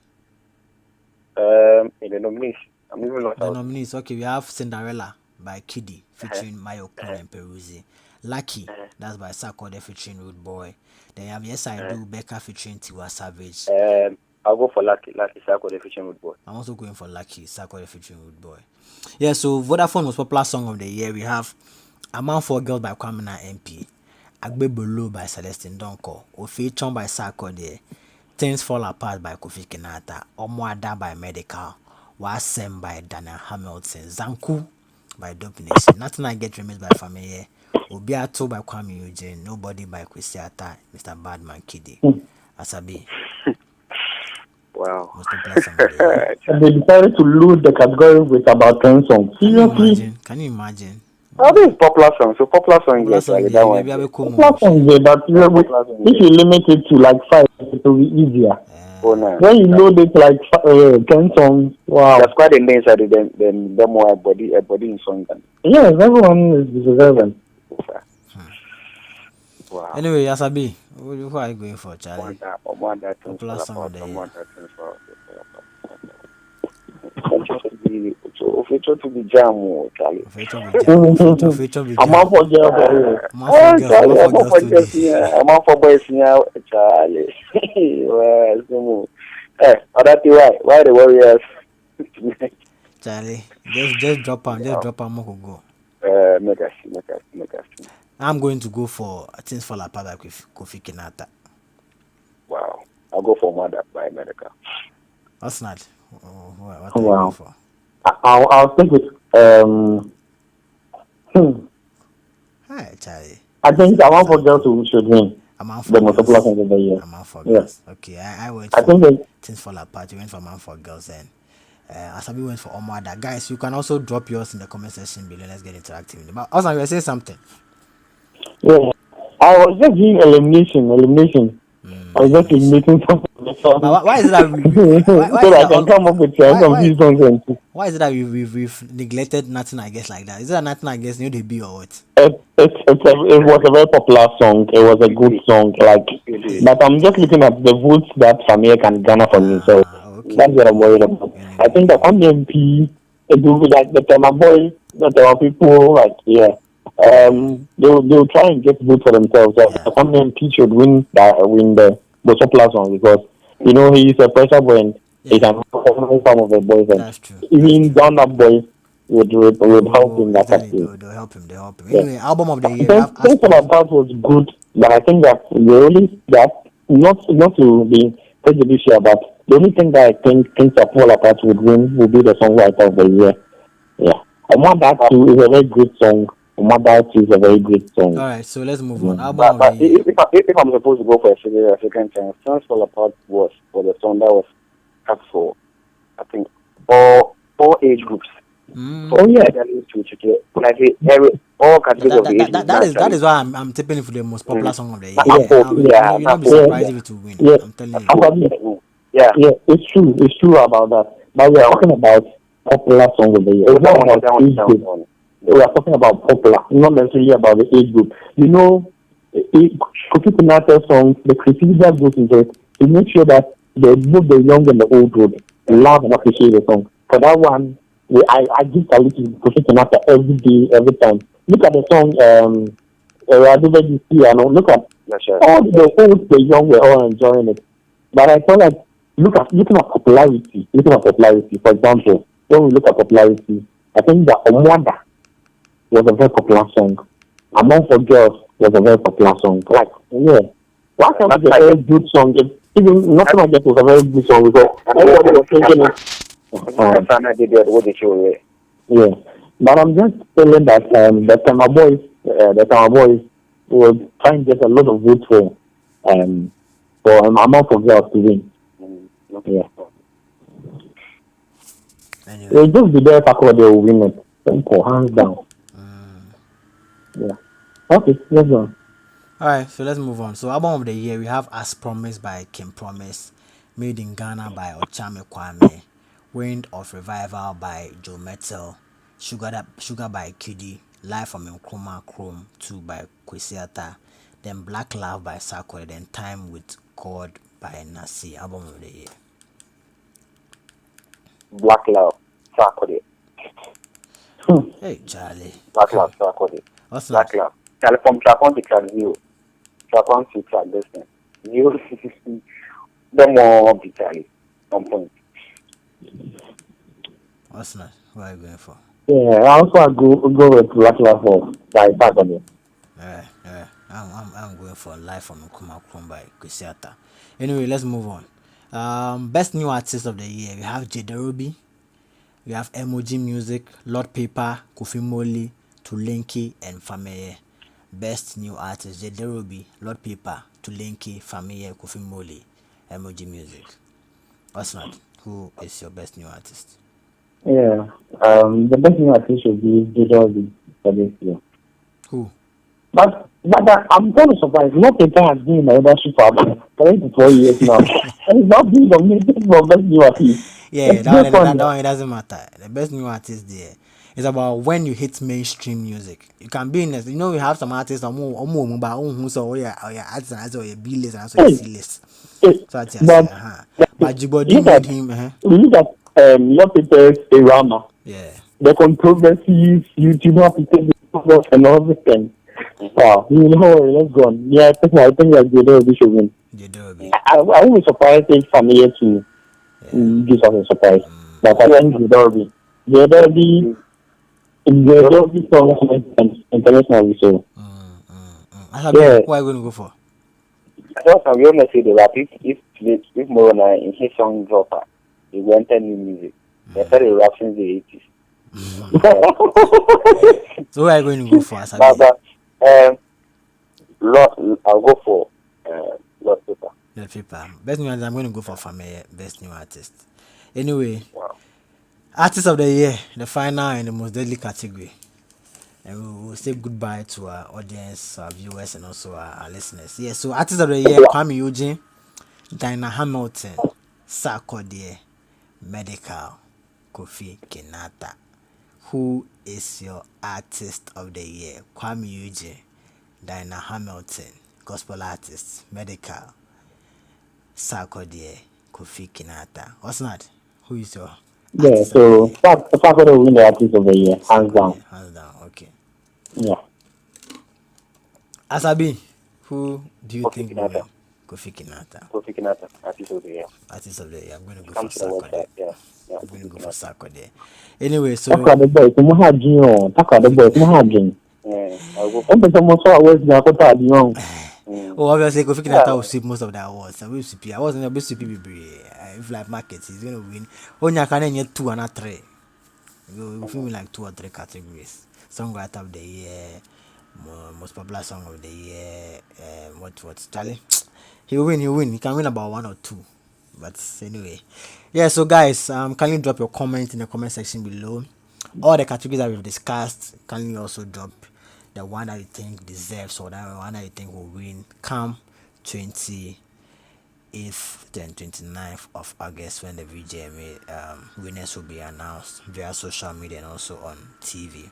In the nominees, I'm even not The out. nominees, okay, we have Cinderella by Kiddy featuring Mayokun and Peruzzi. Lucky, that's by Sarkodie featuring Rude Boy. Then you have Yes I Do, Becca featuring Tiwa Savage. I'll go for Lucky Sarkodie featuring Wood Boy. I'm also going for Lucky, Sarkodie featuring Rude Boy. Yeah, so Vodafone most popular song of the year. We have A Man for Girls by Kwamina MP, Agbe Bolo by Celestine Donko, Ofechon by Sarkodie, Things Fall Apart by Kofi Kinata, Omoada by Medical, Wasem by Daniel Hamilton, Zanku by Dope Nation, Nothing I Get Remixed by Familie, Obiato by Kwame Eugene, Nobody by Kwesiata, Mr. Badman Kiddy. Asabi. Wow. Most popular song of the year. And they decided to lose the category with about 10 songs. Seriously? Can you imagine? This is popular song. So popular song, Popular yes, song, that one. maybe I will come Popular songs, but if you limit it to like 5, it will be easier. Oh, no. When you load it like 10 songs, wow. That's quite a name that then more body in song. Yes, everyone is deserving. Wow. Anyway, Asabi, who are you going for, Charlie? Popular song of the year. Feature to be jam, Charlie. Feature be I'm out for jail. I'm out for boys now, Charlie. Other why the Warriors? Charlie, just drop on more go. Make us see. I'm going to go for Things Fall Apart by Kofi Kinata. Wow. I'll go for Mother by Medical. What's not? What are you Wow. going for? I'll stick with Hi, Charlie. I think I want for girls who should win. I'm out The for most popular song girls. of the year. I'm out for Yeah. girls. Okay, I went I for think that Things Fall Apart. You went for Man for Girls and Asabi went for Omada. Guys, you can also drop yours in the comment section below. Let's get interactive. But also, you were saying something. yeah. I was just doing elimination. I'm just making some of the But songs why is it that why so is it that I that can all come up with some few songs and why is it that we've neglected nothing I guess like that? Is it that nothing I guess they be or what? it was a very popular song. It was a good song. Like, but I'm just looking at the votes that Samir can garner for me. So Okay. that's what I'm worried about. I think that on the MP, it will be like the Tema boys, the Tema people, like they'll try and get votes for themselves. So Yeah. on the MP should win the popular song because he's a pressure boy and he Yeah. can perform some of the boys and That's true. That's even true. down up boys would help Oh, in that exactly. aspect. They'll help him. They'll help him. Yeah. Anyway, album of the year we Things have things Aspom. about that was good, but I think that the only that not to be prejudicial, but the only thing that I think things that fall apart would win would be the songwriter of the year. Yeah, That Too is a very great song. That Too is a very great song. All right, so let's move on. Mm. Album of the But year. if I'm supposed to go for a second chance, Songs Fall Apart was for the song that was cut for, I think, all age groups. Oh yeah, Like all categories of the age groups. That is why I'm tipping it for the most popular song of the year. yeah, And you'll not be surprised if it will win. yeah. I'm telling you. Yeah, it's true. It's true about that. But we're talking about popular song of the year. We're not about age group. We are talking about popular, not necessarily about the age group. Cookie Pinata songs, the criticism that goes into it, to make sure that both the young and the old would love and appreciate the song. For that one, I give a little Cookie Pinata every day, every time. Look at the song, look at all the old, the young were all enjoying it. But I feel like looking at popularity. For example, when we look at popularity, I think that Omwanda was a very popular song. Among for Girls was a very popular song. Like, yeah. Why can't it be a very good song? Even Nothing Like That was a very good song because everybody was thinking it. Yeah. But I'm just feeling that the Tama Boys will try and get a lot of votes for Among for Girls to win. Yeah. Anyway. It'll just be there for they will win it. Simple, hands down. Yeah. Okay, let's go. Alright, so let's move on. So album of the year we have As Promised by Kim Promise, Made in Ghana by Ochame Kwame, Wind of Revival by Joe Metal, Sugar by Kiddy, Live from Nkrumah Chrome 2 by Kwesiata, then Black Love by Sarko, then Time with God by Nasi. Album of the year. Black Love, Sarko. Hey Charlie. Black Love, Sarko. What's Black that? Love. From track 1 to track 0. Track 1 to track this thing. You don't want to be Charlie. On point. What's that? What are you going for? Yeah, I also go with Black Love by Sarko. Yeah. I'm going for Live from Nkrumah Chrome by Kwesiata. Anyway, let's move on. Best new artist of the year. We have Jederobi. We have Emoji Music, Lord Paper, Kofi Moli, Tulenki, and Fameye. Best new artist: Jederobi, Lord Paper, Tulenki, Fameye, Kofi Moli, Emoji Music. What's not? Who is your best new artist? Yeah. The best new artist should be Jederobi for this year. Who? But I'm kind of surprised. Not the guy has been in the leadership for about 3 to 4 years now. And he's not being nominated for best new artist. Yeah, that one it doesn't matter. The best new artist there is about when you hit mainstream music. You can be in this. You know, we have some artists who artists or B list and also C list. So but Jibodi made him. Look at Lord Paper's Irama. Yeah. The controversies, YouTube have to take the focus and everything. Let's go on. Yeah, I think that Jederobi should win. Jederobi. I won't be surprised if Familiar to give us a surprise. But I think Jederobi songs internationally, so. Yeah. What are you going to go for? I thought I'm going to say the rap. If Morona in his song dropper, he wanted new music. They started rap since the 80s. So what are you going to go for? I'll go for Lord Paper. Lord Paper. Best new artist, I'm going to go for Fameye, best new artist. Anyway, artist of the year, the final and the most deadly category. And we will say goodbye to our audience, our viewers, and also our listeners. Yeah, so artist of the year, Kwame Eugene. Dinah Hamilton, Sarkodie, Medical, Kofi Kinata. Who is your artist of the year? Kwame Eugene, Dinah Hamilton, gospel artist, Medical, Sarkodie, Kofi Kinata. What's not? Who is your Yeah, artist of the so year? Fat will win the artist of the year, hands down. Sarkodie, hands down. Okay. Yeah. Asabi, who do you Kofi think will Kinata. win? Kofi Kinata, Kofi Kinata, artist of the year. artist of the year. I'm going to go for Come to the Sarkodie. website. Yeah. Yeah, I'm going to Kofi go for Kinata. Sarkodie. Anyway, Talk so about the boys, some hard dream. Talk about the Kofi boys, some Kinata. hard dream. Yeah, I'll go for I'm some more so words now. What are you? mm. Oh, obviously, Kofi Yeah. Kinata will sweep most of the awards. I will sweep. I wasn't a bit sweep. If like markets, he's going to win. Only I can get 2 and not 3. You feel me like 2 or 3 categories. Songwriter of the year, most popular song of the year. What's Charlie? He'll win. He'll win. He can win about 1 or 2. But anyway, yeah. So guys, kindly drop your comment in the comment section below. All the categories that we've discussed, kindly also drop the one that you think deserves or that one that you think will win. Come 28th and 29th of August when the VGMA winners will be announced via social media and also on TV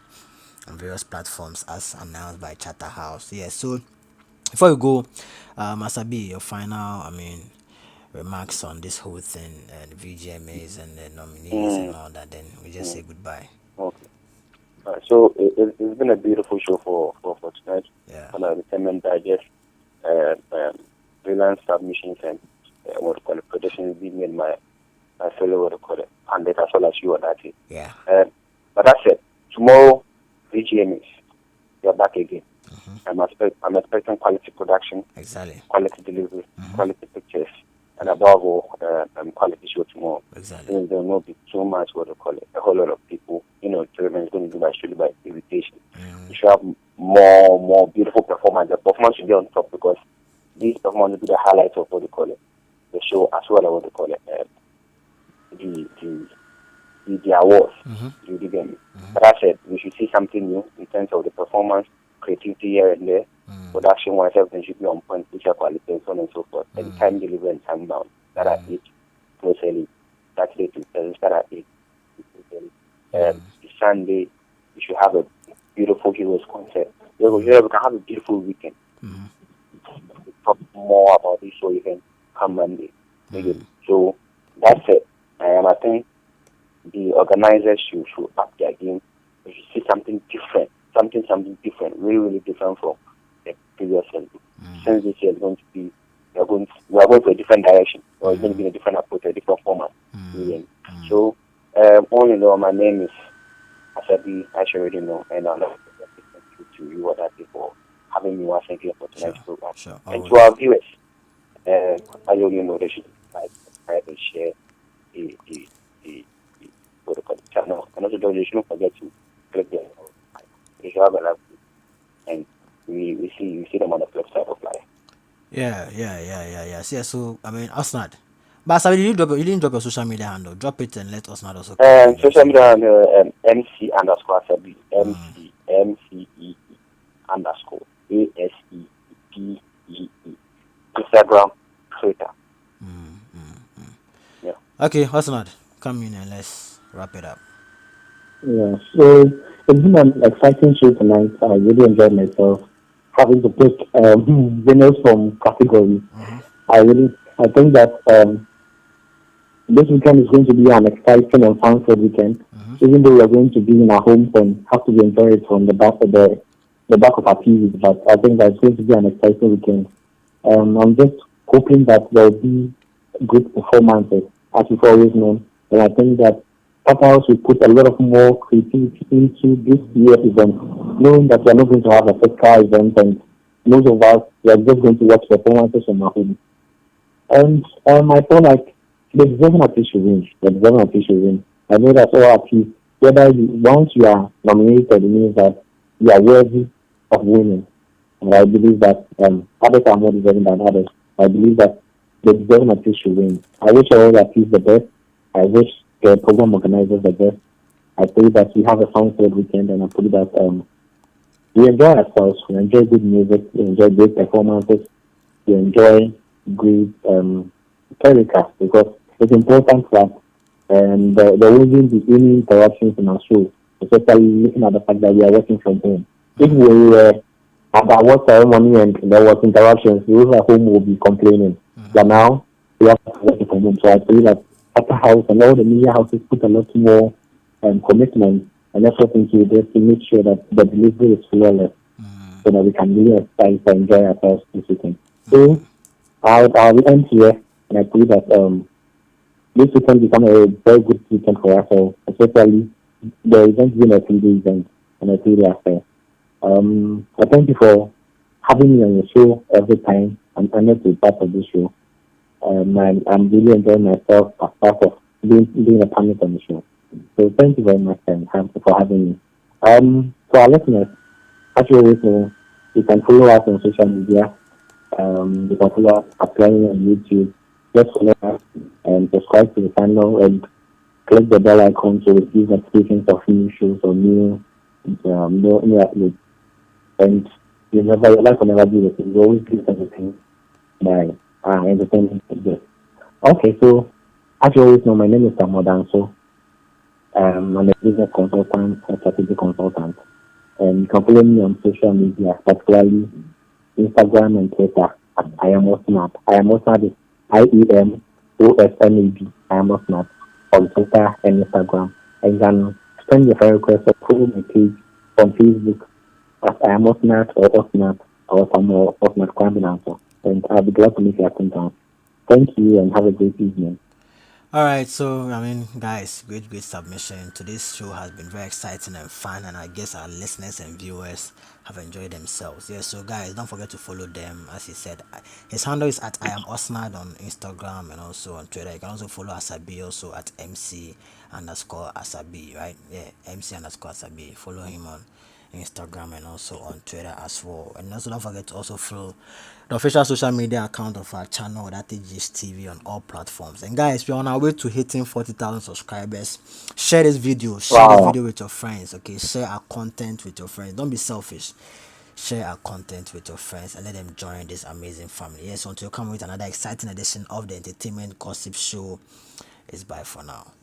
on various platforms as announced by Chatterhouse. Yeah. So before you go, Asabi, your final, remarks on this whole thing and VGMAs and the nominees and Mm. all that. Then we just say goodbye. Okay. So it's been a beautiful show for tonight. Yeah. On our Entertainment Digest, freelance submissions and what do you call it, predictions being made my fellow what do you call it, pundit as well as you on that. Yeah. But that's it. Tomorrow, VGMAs, you're back again. I'm expecting quality production, Exactly. quality delivery, quality pictures, and above all, quality show tomorrow. Exactly. Since there will not be too much what do you call it, a whole lot of people, children is going to do by invitation. You should have more beautiful performance. The performance should be on top because these performances will be the highlights of what they call it, the show as well as what they call it, the awards. You dig me? But I said we should see something new in terms of the performance, creativity here and there, production wise, everything should be on point, picture quality, and so on and so forth. And time delivery and time bound. That I eat close early. Saturday to Thursday, that I eat. Sunday, we should have a beautiful Heroes concert. We can have a beautiful weekend. We talk more about this show even come Monday. So that's it. And I think the organizers should up their game. We should see something different, something different, really different from the previous year. Since this year is going to be, we are going to a different direction, or it's going to be a different approach, a different format. So, all in all, my name is Asabi, I should already know, and I'd like to thank you to you other people having me once again for tonight's program. Sure. And to our viewers, I already know they should like, subscribe, and share the what do you call it, channel. And also, don't you shouldn't forget to click the if you have a love, and we see them on the flip side of life. Yeah. Yeah. So Osnad. But Asabi, you didn't drop your social media handle. Drop it and let Osnad also. Social media handle MC underscore Asabi, MCE underscore ASEPEE. Instagram, Twitter. Yeah. Okay, Osnad, come in and let's wrap it up. Yeah, so it's been an exciting show tonight. I really enjoyed myself having to pick winners from categories. I think that this weekend is going to be an exciting and fun-filled weekend. Even though we are going to be in our homes and have to enjoy it from the back of our TVs, but I think that it's going to be an exciting weekend. I'm just hoping that there will be good performances, as we've always known, and I think that House will put a lot of more creativity into this year's event, knowing that we are not going to have a physical event, and most of us we are just going to watch performances from our home. And I feel like the deserving artist should win. The deserving artist should win. I know that all artists, once you are nominated, it means that you are worthy of winning. And I believe that others are more deserving than others. I believe that the deserving artist should win. I wish all artists the best. I wish the program organizers the best. I pray that we have a fun-filled weekend, and I pray that we enjoy ourselves, we enjoy good music, we enjoy great performances, we enjoy great telecast because it's important that there wouldn't be any interruptions in our show, especially looking at the fact that we are working from home. If we were at our work ceremony and there was interruptions, those at home will be complaining. But now we have to work from home. So I believe that Upper House and all the media houses put a lot more commitment and effort into this to make sure that the delivery is flawless so that we can really exercise and enjoy ourselves this weekend. So I'll end here and I believe that this weekend become a very good weekend for us all, especially the event being a 3 day event and a 3 day affair. I thank you for having me on your show every time. I'm honored to be part of this show. I'm really enjoying myself as part of being a panelist on the show. So thank you very much and for having me. For our listeners, as you always know, you can follow us on social media. You can follow us applying on YouTube. Just follow us and subscribe to the channel and click the bell icon to receive notifications of new shows or new uploads. And your life will never be the same. You always do everything by entertainment. Okay, so as you always know, my name is Samodan. So I'm a business consultant, a strategic consultant. And you can follow me on social media, particularly Instagram and Twitter. I am Osnab. I am Osnab is IEMOSNAB. I am Osnab on Twitter and Instagram. And you can send your friend request or follow my page on Facebook as I am Osnab or Osnab or some Osnab Kwambinanso. And I'll be glad to meet you at down. Thank you and have a great evening. All right, so I mean, guys, great submission. Today's show has been very exciting and fun, and I guess our listeners and viewers have enjoyed themselves. Yeah, so guys, don't forget to follow them. As he said, his handle is at I am Osnad on Instagram and also on Twitter. You can also follow Asabi also at MC underscore Asabi, right? Yeah, MC underscore Asabi. Follow him on Instagram and also on Twitter as well. And also don't forget to also follow the official social media account of our channel, that is Gist TV, on all platforms. And guys, we're on our way to hitting 40,000 subscribers. Share this video, Wow. with your friends. Okay, share our content with your friends. Don't be selfish. Share our content with your friends and let them join this amazing family. Yes, until you come with another exciting edition of the Entertainment Gossip Show. It's bye for now.